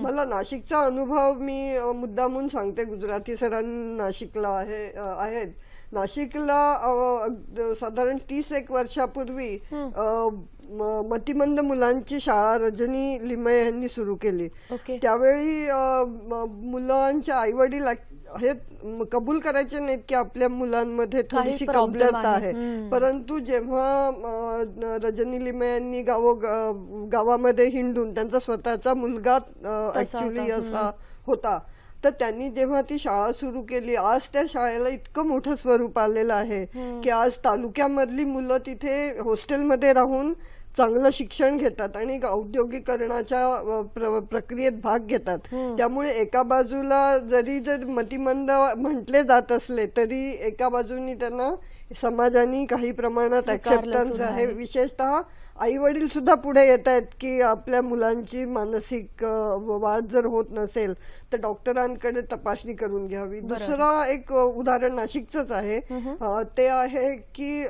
मला नाशिकचा अनुभव मी मुद्दामून सांगते. गुजराती सरांनी नाशिकला आहेत. नाशिकला साधारण 30 वर्षापूर्वी मतिमंद मुलांची शाळा रजनी लिमये यांनी सुरू केली. ओके. त्यावेळी मुलांच्या आई वडील हे कबूल करायचे नाहीत की आपल्या मुलांमध्ये थोडीशी problem कमतरता आहे. आहे. परंतु जेव्हा रजनी लिमये यांनी गावामध्ये हिंडून त्यांचा स्वतःचा मुलगा ऍक्च्युली असा होता, तर त्यांनी जेव्हा ती शाळा सुरू केली, आज त्या शाळेला इतकं मोठं स्वरूप आलेलं आहे की आज तालुक्यामधली मुलं तिथे हॉस्टेलमध्ये राहून चांगलं शिक्षण घेतात आणि औद्योगिकरणाच्या प्रक्रियेत भाग घेतात. त्यामुळे एका बाजूला जरी मतिमंद म्हटले जात असले तरी एका बाजूनी त्यांना समाजाने काही प्रमाणात स्वीकारलं ऍक्सेप्टन्स सुद्धा आहे. आहे. विशेषतः आई वडील सुद्धा पुढे येत आहेत की आपल्या मुलांची मानसिक वाढ जर होत नसेल तर डॉक्टरांकडे तपासणी करून घ्यावी. दुसरं एक उदाहरण नाशिकचंच आहे. ते आहे की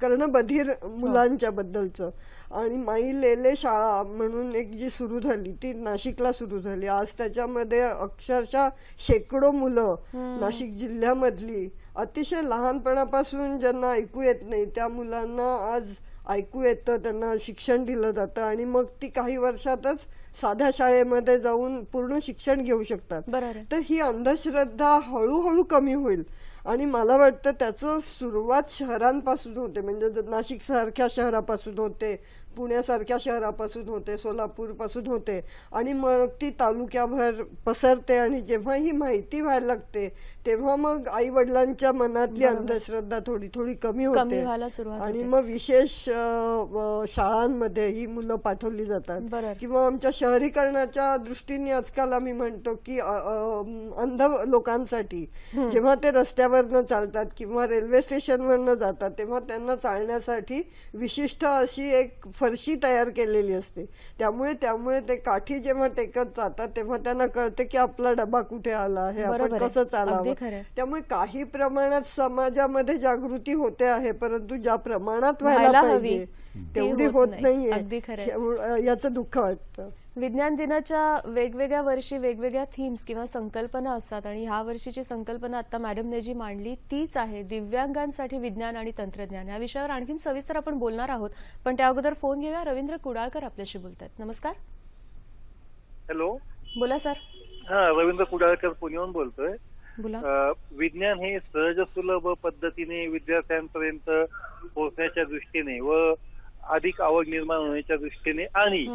कर्णबधीर मुलांच्या बद्दलचं. आणि माई लेले शाळा म्हणून एक जी सुरू झाली ती नाशिकला सुरू झाली. आज त्याच्यामध्ये अक्षरशः शेकडो मुलं नाशिक जिल्ह्यामधली अतिशय लहानपणापासून ज्यांना ऐकू येत नाही त्या मुलांना आज ऐकू येतं, त्यांना शिक्षण दिलं जातं आणि मग ती काही वर्षातच साध्या शाळेमध्ये जाऊन पूर्ण शिक्षण घेऊ शकतात. तर ही अंधश्रद्धा हळूहळू कमी होईल आणि मला वाटतं त्याचं सुरुवात शहरांपासून होते. म्हणजे नाशिक सारख्या शहरापासून होते, पुण्यासारख्या शहरापासून होते, सोलापूर पासून होते आणि मग ती तालुक्याभर पसरते आणि जेव्हा ही माहिती व्हायला लागते तेव्हा मग आई वडिलांच्या मनातली अंधश्रद्धा थोडी थोडी कमी होते आणि मग विशेष शाळांमध्ये ही मुलं पाठवली जातात. किंवा आमच्या शहरीकरणाच्या दृष्टीने आजकाल आम्ही म्हणतो की अंध लोकांसाठी जेव्हा ते रस्त्यावरनं चालतात किंवा रेल्वे स्टेशनवरनं जातात तेव्हा त्यांना चालण्यासाठी विशिष्ट अशी एक फरशी तयार केलेली असते. त्यामुळे ते काठी जेव्हा टेकत जातात तेव्हा त्यांना कळते की आपला डबा कुठे आला आहे, आपण कसं चालावं. त्यामुळे काही प्रमाणात समाजामध्ये जागृती होते आहे, परंतु ज्या प्रमाणात व्हायला पाहिजे तेवढी होत नाहीये, याचं दुःख वाटतं. विज्ञान दिनाच्या वेगवेगळ्या वर्षी वेगवेगळ्या थीम्स किंवा संकल्पना असतात आणि ह्या वर्षीची संकल्पना आता मॅडमने जी मांडली तीच आहे दिव्यांगांसाठी विज्ञान आणि तंत्रज्ञान. या विषयावर आणखीन सविस्तर आपण बोलणार आहोत, पण त्या अगोदर फोन घेऊया. रवींद्र कुडाळकर आपल्याशी बोलतात. नमस्कार. हॅलो, बोला सर. हा, रवींद्र कुडाळकर पुण्याहून बोलतोय. बोला. विज्ञान हे सहज सुलभ पद्धतीने विद्यार्थ्यांपर्यंत पोहोचण्याच्या दृष्टीने व अधिक आवड निर्माण होण्याच्या दृष्टीने आणि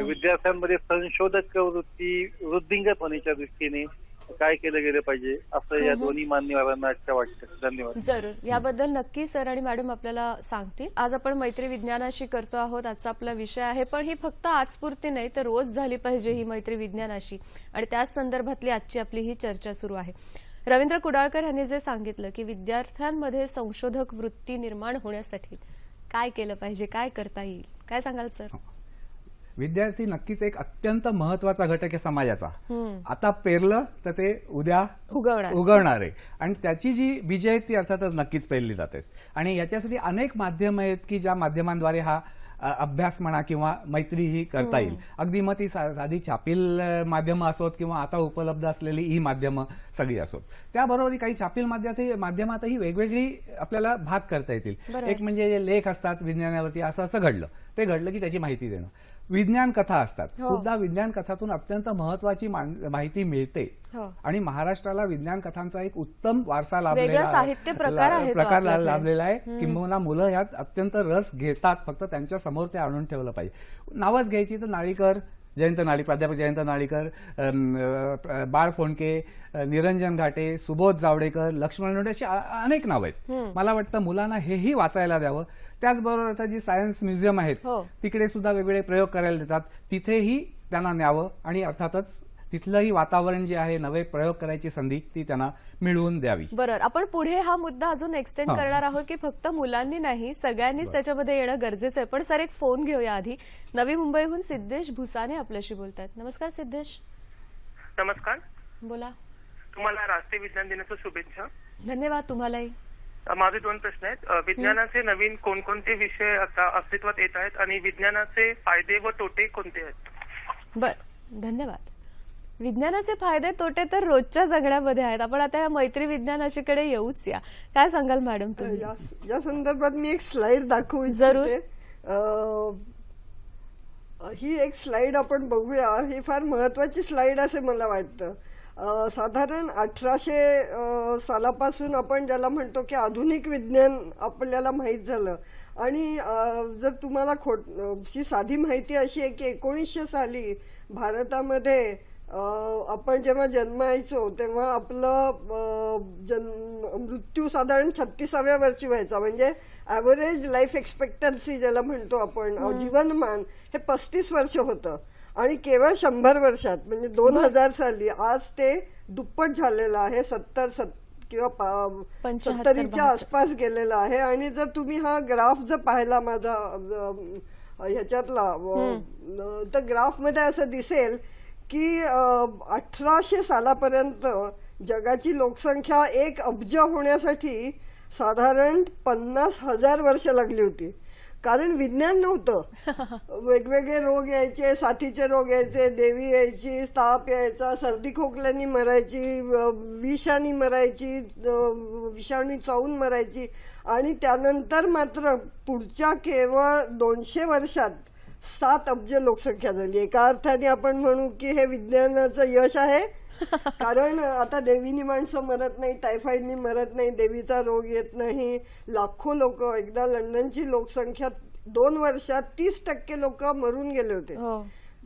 विद्यार्थ्यांमध्ये संशोधक वृत्ती वृद्धिंगत होण्याच्या दृष्टीने काय केलं गेलं पाहिजे असं या दोन्ही मान्यवरांना वाटतं. धन्यवाद. जरूर, याबद्दल नक्की सर आणि मॅडम आपल्याला सांगतील. आज आपण मैत्री विज्ञानाशी करतो आहोत, आजचा आपला विषय आहे, पण ही फक्त आजपुरती नाही तर रोज झाली पाहिजे ही मैत्री विज्ञानाशी आणि त्याच संदर्भातली आजची आपली ही चर्चा सुरू आहे. रवींद्र कुडाळकर यांनी जे सांगितलं की विद्यार्थ्यांमध्ये संशोधक वृत्ती निर्माण होण्यासाठी काय केलं पाहिजे, काय करता येईल, काय सांगाल सर? विद्यार्थी नक्कीच एक अत्यंत महत्वाचा घटक आहे समाजाचा. आता पेरलं तर ते उद्या उगवणार आहे आणि त्याची जी बीज आहेत ती अर्थातच नक्कीच पेरली जातात आणि याच्यासाठी अनेक माध्यम आहेत की ज्या माध्यमांद्वारे हा अभ्यास म्हणा किंवा मैत्री ही करता येईल. अगदी मग ती साधी छापील माध्यमं असोत किंवा आता उपलब्ध असलेली ही माध्यमं सगळी असोत. त्याबरोबर काही छापील माध्यमातही वेगवेगळी आपल्याला भाग करता येतील. एक म्हणजे जे लेख असतात विज्ञानावरती असं घडलं, ते घडलं की त्याची माहिती देणं. विज्ञान कथा असतात, सुद्धा विज्ञान कथातून अत्यंत महत्वाची माहिती मिळते आणि महाराष्ट्राला विज्ञान कथांचा एक उत्तम वारसा प्रकार लाभलेला आहे. किंबहुना मुलं यात अत्यंत रस घेतात, फक्त त्यांच्या समोर ते आणून ठेवलं पाहिजे. नावच घ्यायची तर नाळीकर, प्राध्यापक जयंत नाळीकर, बाळ फोंडके, निरंजन घाटे, सुबोध जावडेकर, लक्ष्मण लोंढे अशी अनेक नाव आहेत. मला वाटतं मुलांना हेही वाचायला द्यावं. त्याचबरोबर आता जी सायन्स म्युझियम आहेत तिकडे सुद्धा वेगवेगळे प्रयोग करायला देतात, तिथेही त्यांना न्यावं आणि अर्थातच तिथलंही वातावरण जे आहे, नवे प्रयोग करायची संधी ती त्यांना मिळवून द्यावी. बरोबर. आपण पुढे हा मुद्दा अजून एक्सटेंड करणार आहोत की फक्त मुलांनी नाही, सगळ्यांनीच त्याच्यामध्ये येणं गरजेचं आहे. पण सर, एक फोन घेऊया आधी. नवी मुंबईहून सिद्धेश भुसाने आपल्याशी बोलतात. नमस्कार सिद्धेश. नमस्कार. बोला. तुम्हाला राष्ट्रीय विज्ञान दिनाच्या शुभेच्छा. धन्यवाद. तुम्हालाही. माझे 2 प्रश्न आहेत. विज्ञानाचे नवीन कोणकोणते विषय आता अस्तित्वात येत आहेत आणि विज्ञानाचे फायदे व तोटे कोणते आहेत? बर, धन्यवाद. विज्ञानाचे फायदे तोटे तर रोजच्या जगण्यामध्ये आहेत. आपण आता या मैत्री विज्ञानाशीकडे येऊच या. काय सांगाल मॅडम तुम्ही? या संदर्भात मी एक स्लाइड दाखवू जरूर. इच्छिते. ही एक स्लाइड आपण बघूया. ही फार महत्वाची स्लाइड असे मला वाटतं. साधारण 1800 सालापासून आपण ज्याला म्हणतो की आधुनिक विज्ञान आपल्याला माहीत झालं. आणि जर तुम्हाला ही साधी माहिती अशी आहे की 1900 साली भारतामध्ये आपण जेव्हा जन्मायचो तेव्हा आपलं मृत्यू साधारण 36व्या वर्षी व्हायचा. म्हणजे ॲव्हरेज लाईफ एक्सपेक्टन्सी ज्याला म्हणतो आपण, जीवनमान हे 35 वर्ष होतं. आणि केवळ 100 वर्षात म्हणजे 2000 साली आज ते दुप्पट झालेलं आहे. 70 किंवा 70च्या आसपास गेलेलं आहे. आणि जर तुम्ही हा ग्राफ जर पाहिला माझा ह्याच्यातला, तर ग्राफ मध्ये असं दिसेल की 1800 सालापर्यंत जगाची लोकसंख्या 1 अब्ज होण्यासाठी साधारण 50,000 वर्ष लागली होती. कारण विज्ञान नव्हतं. वेगवेगळे रोग यायचे, साथीचे रोग यायचे, देवी यायची, ताप यायचा, सर्दी खोकल्यानी मरायची, विषाणी मरायची, विषाणू चावून मरायची. आणि त्यानंतर मात्र पुढच्या केवळ 200 वर्षात 7 अब्ज लोकसंख्या झाली. एका अर्थाने आपण म्हणू की हे विज्ञानाचं यश आहे. कारण आता देवीनी माणसं मरत नाही, टायफॉइडनी मरत नाही, देवीचा रोग येत नाही. लाखो लोक, एकदा लंडनची लोकसंख्या 2 वर्षात 30% लोक मरून गेले होते.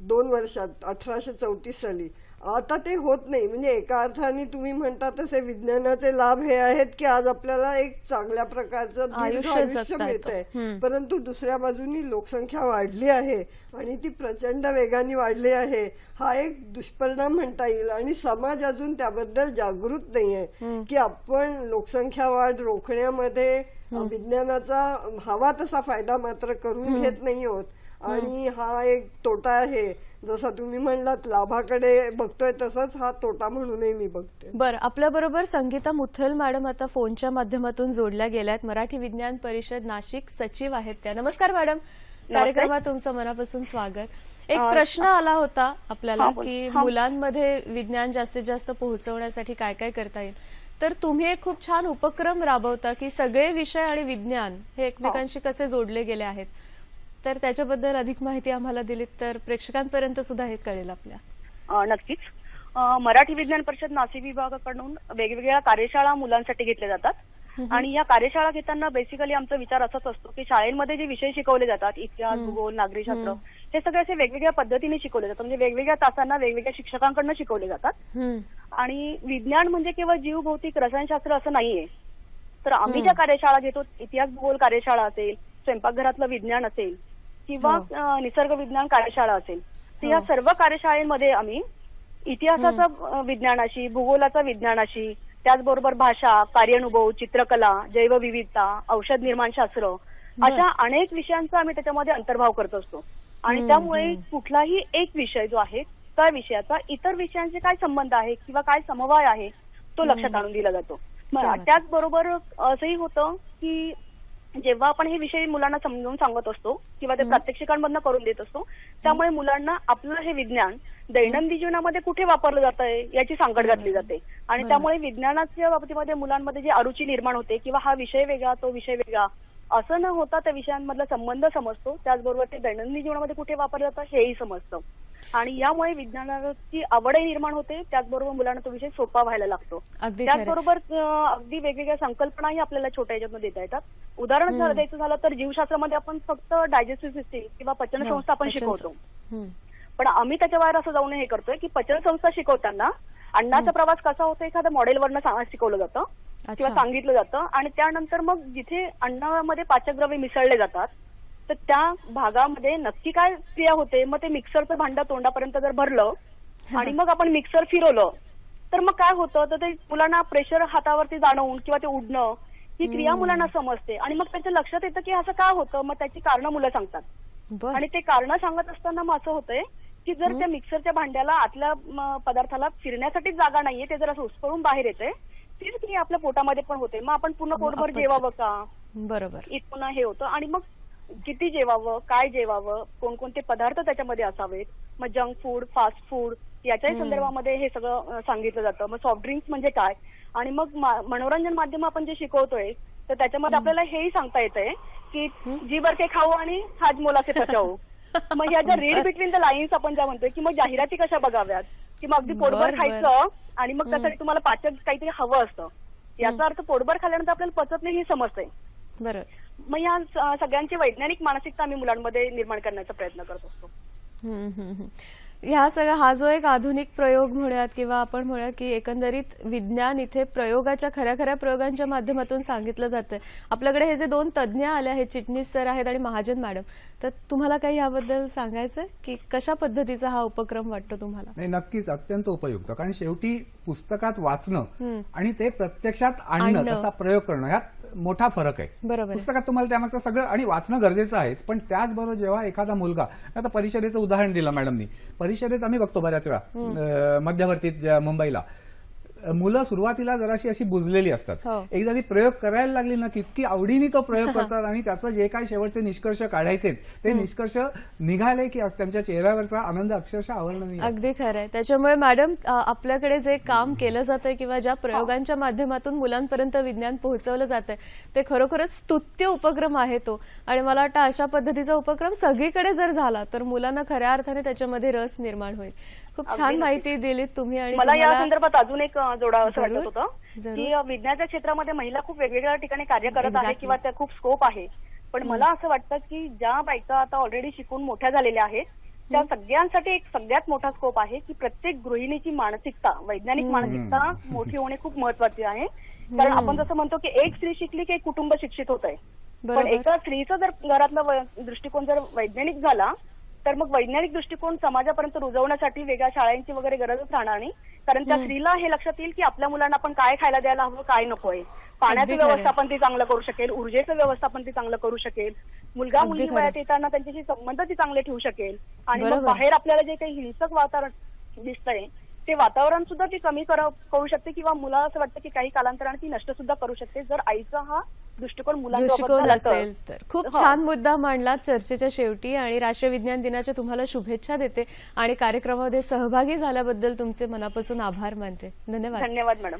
2 वर्षात 1834 साली. आता ते होत नाही. म्हणजे एका अर्थाने तुम्ही म्हणता तसे विज्ञानाचे लाभ हे आहेत की आज आपल्याला एक चांगल्या प्रकारचं आयुष्य मिळत आहे. परंतु दुसऱ्या बाजूनी लोकसंख्या वाढली आहे आणि ती प्रचंड वेगाने वाढली आहे. हा एक दुष्परिणाम म्हणता येईल. आणि समाज अजून त्याबद्दल जागृत नाहीये की आपण लोकसंख्या वाढ रोखण्यामध्ये विज्ञानाचा हवा तसा फायदा मात्र करून घेत नाही आहोत. आणि हा एक तोटा आहे. जसा तुम्ही म्हणलात लाभाकडे बघतोय तसंच हा तोटा म्हणूनही मी बघते. बरं, आपल्या बरोबर संगीता मुथल मॅडम आता फोनच्या माध्यमातून जोडल्या गेल्यात. मराठी विज्ञान परिषद नाशिक सचिव आहेत त्या. नमस्कार मॅडम. कार्यक्रमात तुमचं मनापासून स्वागत. एक प्रश्न आला होता आपल्याला की मुलांमध्ये विज्ञान जास्तीत जास्त पोहोचवण्यासाठी काय काय करता येईल. तर तुम्ही एक खूप छान उपक्रम राबवता की सगळे विषय आणि विज्ञान हे एकमेकांशी कसे जोडले गेले आहेत. तर त्याच्याबद्दल अधिक माहिती आम्हाला दिलीत तर प्रेक्षकांपर्यंत सुद्धा हे कळेल आपल्या. नक्कीच. मराठी विज्ञान परिषद नाशिक विभागाकडून वेगवेगळ्या कार्यशाळा मुलांसाठी घेतल्या जातात. आणि या कार्यशाळा घेताना बेसिकली आमचा विचार असाच असतो की शाळेमध्ये जे विषय शिकवले जातात, इतिहास, भूगोल, नागरिकशास्त्र, हे सगळे असे वेगवेगळ्या पद्धतीने शिकवले जातात. म्हणजे वेगवेगळ्या तासांना वेगवेगळ्या शिक्षकांकडून शिकवले जातात. आणि विज्ञान म्हणजे केवळ जीव, भौतिक, रसायनशास्त्र असं नाहीये. तर आम्ही ज्या कार्यशाळा घेतो, इतिहास, भूगोल कार्यशाळा असेल, स्वयंपाकघरातलं विज्ञान असेल किंवा निसर्ग विज्ञान कार्यशाळा असेल, तर या सर्व कार्यशाळेमध्ये आम्ही इतिहासाचं विज्ञानाशी, भूगोलाचा विज्ञानाशी, त्याचबरोबर भाषा, कार्यानुभव, चित्रकला, जैवविविधता, औषध निर्माणशास्त्र अशा अनेक विषयांचा आम्ही त्याच्यामध्ये अंतर्भाव करत असतो. आणि त्यामुळे कुठलाही एक विषय जो आहे त्या विषयाचा इतर विषयांचे काय संबंध आहे किंवा काय समवाय आहे तो लक्षात आणून दिला जातो. त्याचबरोबर असंही होतं की जेव्हा आपण हे विषय मुलांना समजावून सांगत असतो किंवा ते प्रात्यक्षिकांमधनं करून देत असतो, त्यामुळे मुलांना आपलं हे विज्ञान दैनंदिन जीवनामध्ये कुठे वापरलं जात आहे याची सांगड घातली जाते. आणि त्यामुळे विज्ञानाच्या बाबतीमध्ये मुलांमध्ये जी अरुची निर्माण होते किंवा हा विषय वेगळा तो विषय वेगळा असं न होता त्या विषयांमधला संबंध समजतो. त्याचबरोबर ते दैनंदिन जीवनामध्ये कुठे वापरलं जातं हेही समजतं. आणि यामुळे विज्ञानाची आवडही निर्माण होते. त्याचबरोबर मुलांना तो विषय सोपा व्हायला लागतो. त्याचबरोबर अगदी वेगवेगळ्या संकल्पनाही आपल्याला छोट्या ह्याच्यातून देता येतात. उदाहरण द्यायचं झालं तर जीवशास्त्रामध्ये आपण फक्त डायजेस्टिव्ह सिस्टीम किंवा पचनसंस्था आपण शिकवतो. पण आम्ही त्याच्या बाहेर असं जाऊन हे करतोय की पचनसंस्था शिकवताना अन्नाचा प्रवास कसा होतो एखाद्या मॉडेलवरनं शिकवलं जातं किंवा सांगितलं जातं. आणि त्यानंतर मग जिथे अन्नामध्ये पाचकद्रव्ये मिसळले जातात तर त्या भागामध्ये नक्की काय क्रिया होते, मग ते मिक्सरचं भांडं तोंडापर्यंत जर भरलं आणि मग आपण मिक्सर फिरवलं तर मग काय होतं, तर ते मुलांना प्रेशर हातावरती जाणवून किंवा ते उडणं ही क्रिया मुलांना समजते आणि मग त्यांच्या लक्षात येतं की असं का होतं. मग त्याची कारणं मुलं सांगतात बर आणि ते कारणं सांगत असताना मग असं होतंय की जर त्या मिक्सरच्या भांड्याला आतल्या पदार्थाला फिरण्यासाठी जागा नाहीये, ते जर असं उसपळून बाहेर येते, तीच क्रिया आपल्या पोटामध्ये पण होते. मग आपण पुन्हा पोटभर अपच. जेवावं का, बरोबर पुन्हा हे होतं. आणि मग किती जेवावं, काय जेवावं, कोणकोणते पदार्थ त्याच्यामध्ये असावेत, मग जंक फूड, फास्ट फूड याच्याही संदर्भामध्ये हे सगळं सांगितलं जातं. मग सॉफ्ट ड्रिंक्स म्हणजे काय, आणि मग मनोरंजन माध्यम आपण जे शिकवतोय तर त्याच्यामध्ये आपल्याला हेही सांगता येतंय की जी बर के खाऊ आणि हाज मोलाचे पचाऊ. मग ह्या ज्या रीड बिटवीन द लाईन्स आपण ज्या म्हणतोय की मग जाहिराती कशा बघाव्यात, की मग अगदी पोटभर बर, बर. खायचं आणि मग त्यासाठी तुम्हाला पाचक काहीतरी हवं असतं. याचा अर्थ पोटभर खाल्ल्यानंतर आपल्याला पचत नाही हे समजतंय. बरोबर मग या सगळ्यांची वैज्ञानिक मानसिकता आम्ही मुलांमध्ये निर्माण करण्याचा प्रयत्न करत असतो. ह्या सगळा हा जो एक आधुनिक प्रयोग म्हणूयात किंवा आपण म्हणूयात की एकंदरीत विज्ञान इथे प्रयोगाच्या खऱ्या खऱ्या प्रयोगांच्या माध्यमातून सांगितलं जातंय. आपल्याकडे हे जे दोन तज्ज्ञ आले आहेत, चिटणीस सर आहेत आणि महाजन मॅडम, तर तुम्हाला काही याबद्दल सांगायचंय की कशा पद्धतीचा हा उपक्रम वाटतो तुम्हाला? नाही, नक्कीच अत्यंत उपयुक्त. कारण शेवटी पुस्तकात वाचणं आणि ते प्रत्यक्षात आणणं, तसा प्रयोग करणं, ह्यात मोठा फरक आहे. बरोबर आहे. पुस्तकात तुम्हाला त्यामागचं सगळं आणि वाचणं गरजेचं आहेच, पण त्याचबरोबर जेव्हा एखादा मुलगा, आता परिषदेचं उदाहरण दिलं मॅडमनी, परिषदेत आम्ही बघतो बऱ्याच वेळा मध्यवर्तीत मुंबईला मुलं सुरुवातीला जराशी अशी बुजलेली असतात. हो. एकदा ती प्रयोग करायला लागली ना, कितकी आवडीने तो प्रयोग करतात आणि त्याचं जे काही शेवटचे निष्कर्ष काढायचे ते निष्कर्ष निघाले की त्यांच्या चेहऱ्यावरचा आनंद अक्षरशः अवर्णनीय असतो. अगदी खरं आहे. त्याच्यामुळे मॅडम आपल्याकडे जे काम केलं जातंय किंवा ज्या प्रयोगांच्या माध्यमातून मुलांपर्यंत विज्ञान पोहोचवलं जातंय ते खरोखरच स्तुत्य उपक्रम आहे तो. आणि मला वाटतं अशा पद्धतीचा उपक्रम सगळीकडे जर झाला तर मुलांना खऱ्या अर्थाने त्याच्यामध्ये रस निर्माण होईल. खूप छान माहिती दिलीत तुम्ही. आणि मला या तुम्हाला- संदर्भात अजून एक जोडावं असं जरूर, वाटत होतं जरूर. की विज्ञानाच्या क्षेत्रामध्ये महिला खूप वेगवेगळ्या ठिकाणी कार्य करत आहे Exactly. किंवा त्या खूप स्कोप आहे. पण मला असं वाटतं की ज्या बायका आता ऑलरेडी शिकून मोठ्या झालेल्या आहेत त्या सगळ्यांसाठी एक सगळ्यात मोठा स्कोप आहे की प्रत्येक गृहिणीची मानसिकता, वैज्ञानिक मानसिकता मोठी होणे खूप महत्वाची आहे. कारण आपण जसं म्हणतो की एक स्त्री शिकली की एक कुटुंब शिक्षित होत आहे. पण बरोबर. एका स्त्रीचा जर घरातला दृष्टिकोन जर वैज्ञानिक झाला तर मग वैज्ञानिक दृष्टिकोन समाजापर्यंत रुजवण्यासाठी वेगळ्या शाळांची वगैरे गरजच राहणार नाही. कारण त्या स्त्रीला हे लक्षात येईल की आपल्या मुलांना आपण काय खायला द्यायला हवं, काय नकोय. पाण्याचं अगदी खरंय. व्यवस्थापन ती चांगलं करू शकेल, ऊर्जेचं व्यवस्थापन ती चांगलं करू शकेल, मुलगा अगदी मुलगी खरंय. वयात येताना त्यांच्याशी संबंध ती चांगले ठेवू शकेल. आणि मग बरोबर. बाहेर आपल्याला जे काही हिंसक वातावरण दिसतंय ते वातावरण सुद्धा ती कमी करू शकते किंवा मुला असं वाटतं की काही कालांतराने ती नष्ट सुद्धा करू शकते जर आईचा हा दृष्टिकोन दृष्टिकोन असेल तर. खूप हो. छान मुद्दा मांडला चर्चेच्या शेवटी. आणि राष्ट्रीय विज्ञान दिनाच्या तुम्हाला शुभेच्छा देते आणि कार्यक्रमामध्ये सहभागी झाल्याबद्दल तुमचे मनापासून आभार मानते. धन्यवाद. धन्यवाद मॅडम.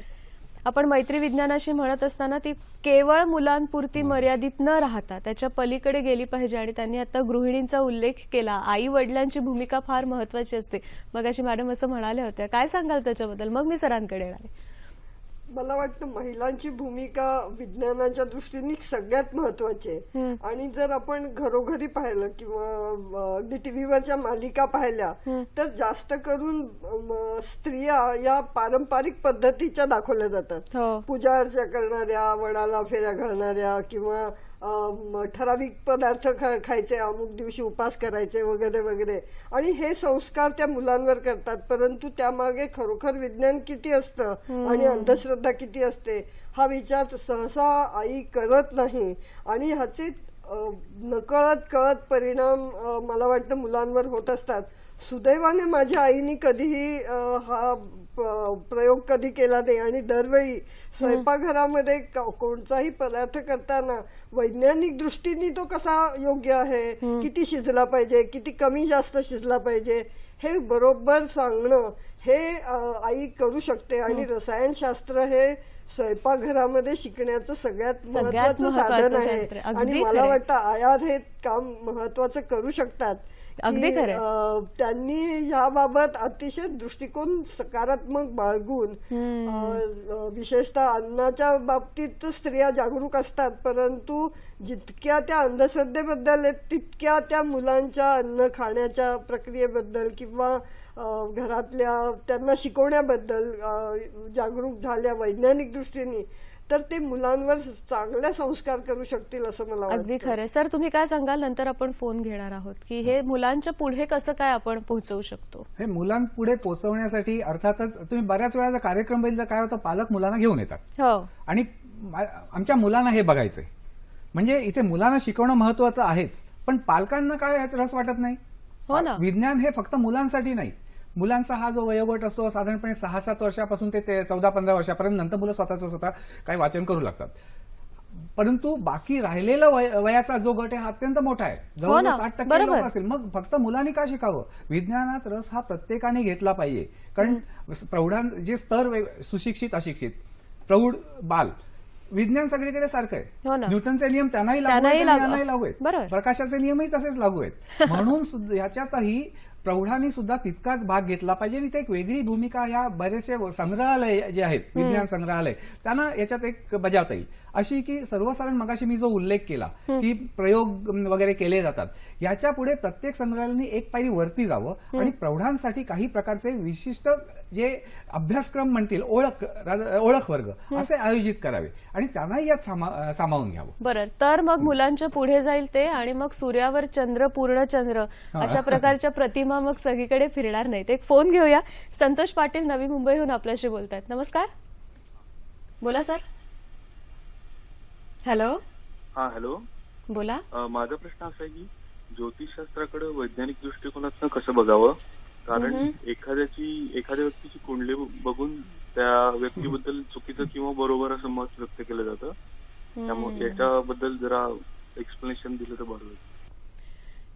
आपण मैत्री विज्ञानाशी म्हणत असताना ती केवळ मुलांपुरती मर्यादित न राहता त्याच्या पलीकडे गेली पाहिजे. आणि त्यांनी आता गृहिणींचा उल्लेख केला. आई वडिलांची भूमिका फार महत्वाची असते. मगाशी मॅडम असं म्हणाल्या होत्या. काय सांगाल त्याच्याबद्दल? मग मी सरांकडे येणार आहे. मला वाटतं महिलांची भूमिका विज्ञानाच्या दृष्टीने सगळ्यात महत्वाची आहे. आणि जर आपण घरोघरी पाहिलं किंवा अगदी टीव्हीवरच्या मालिका पाहिल्या तर जास्त करून स्त्रिया या पारंपरिक पद्धतीच्या दाखवल्या जातात. हो. पूजा अर्चा करणाऱ्या, वडाला फेऱ्या घालणाऱ्या किंवा ठराविक पदार्थ खायचे, अमुक दिवशी उपास करायचे वगैरे वगैरे. आणि हे संस्कार त्या मुलांवर करतात. परंतु त्यामागे खरोखर विज्ञान किती असतं आणि अंधश्रद्धा किती असते हा विचार सहसा आई करत नाही. आणि ह्याचे नकळत कळत परिणाम मला वाटतं मुलांवर होत असतात. सुदैवाने माझ्या आईने कधीही हा प्रयोग कधी केला नाही. आणि दरवेळी स्वयंपाकघरामध्ये कोणताही पदार्थ करताना वैज्ञानिक दृष्टीने तो कसा योग्य आहे, किती शिजला पाहिजे, किती कमी जास्त शिजला पाहिजे हे बरोबर सांगणं हे आई करू शकते. आणि रसायनशास्त्र हे स्वयंपाकघरामध्ये शिकण्याचं सगळ्यात महत्वाचं साधन आहे. आणि मला वाटतं आया हे काम महत्वाचं करू शकतात. अगदी खरं. त्यांनी याबाबत अतिशय दृष्टिकोन सकारात्मक बाळगून विशेषतः अन्नाच्या बाबतीत स्त्रिया जागरूक असतात. परंतु जितक्या त्या अंधश्रद्धेबद्दल आहेत तितक्या त्या मुलांच्या अन्न खाण्याच्या प्रक्रियेबद्दल किंवा घरातल्या त्यांना शिकवण्याबद्दल जागरूक झाल्या वैज्ञानिक दृष्टीने तर ते मुलांवर चांगले संस्कार करू शकतील असं मला अगदी वाटतं. खरं. सर, तुम्ही काय सांगाल? नंतर आपण फोन घेणार आहोत की हे मुलांच्या पुढे कसं काय आपण पोहोचवू शकतो? हे मुलांपुढे पोहोचवण्यासाठी अर्थातच तुम्ही बऱ्याच वेळा कार्यक्रम बघितला काय होतं, पालक मुलांना घेऊन येतात हो, आणि आमच्या मुलांना हे बघायचंय. म्हणजे इथे मुलांना शिकवणं महत्वाचं आहेच, पण पालकांना काय यात रस वाटत नाही. हो ना. विज्ञान हे फक्त मुलांसाठी नाही. मुलांचा हा जो वयोगट असतो साधारणपणे 6-7 वर्षापासून ते 14-15 वर्षापर्यंत, नंतर मुलं स्वतः काही वाचन करू लागतात. परंतु बाकी राहिलेला वयाचा जो गट आहे हा अत्यंत मोठा आहे. हो ना, जवळजवळ 60% बरोबर. लोक असेल. मग फक्त मुलांनी का शिकावं? विज्ञानात रस हा प्रत्येकाने घेतला पाहिजे. कारण जे स्तर सुशिक्षित, अशिक्षित, प्रौढ, बाल, विज्ञान सगळीकडे सारखं हो आहे. ना. न्यूटनचे नियम त्यांनाही लागू त्यांनाही आहेत, लागू. यांनाही लागू आहेत. बरोबर. प्रकाशाचे नियमही तसेच लागू आहेत. म्हणून ह्याच्यातही प्रौढांनी सुद्धा तितकाच भाग घेतला पाहिजे आणि ते एक वेगळी भूमिका ह्या बरेचसे संग्रहालय जे आहेत, विज्ञान संग्रहालय, त्यांना याच्यात एक बजावता येईल. अशी की सर्वसाधारण मगाशी मी जो उल्लेख केला की प्रयोग वगैरे केले जातात, याच्या पुढे प्रत्येक संग्रहालयाने एक पायरी वरती जावं आणि प्रौढांसाठी काही प्रकारचे विशिष्ट जे अभ्यासक्रम म्हणतील, ओळख वर्ग असे आयोजित करावे आणि त्यांनाही यात सामावून घ्यावं. बरं. तर मग मुलांच्या पुढे जाईल ते आणि मग सूर्यावर चंद्र, पूर्ण चंद्र अशा प्रकारच्या प्रतिमा मग सगळीकडे फिरणार नाहीत. एक फोन घेऊया. संतोष पाटील नवी मुंबईहून आपल्याशी बोलतायत. नमस्कार, बोला सर. हॅलो. हा, हॅलो. बोला. माझा प्रश्न असा आहे की ज्योतिषशास्त्राकडे वैज्ञानिक दृष्टिकोनातून कसं बघावं? कारण एखाद्या व्यक्तीची कुंडली बघून त्या व्यक्तीबद्दल चुकीचं किंवा बरोबर असं मत व्यक्त केलं जातं. त्यामुळे याच्याबद्दल जरा एक्सप्लेनेशन दिलं तर बरं होईल.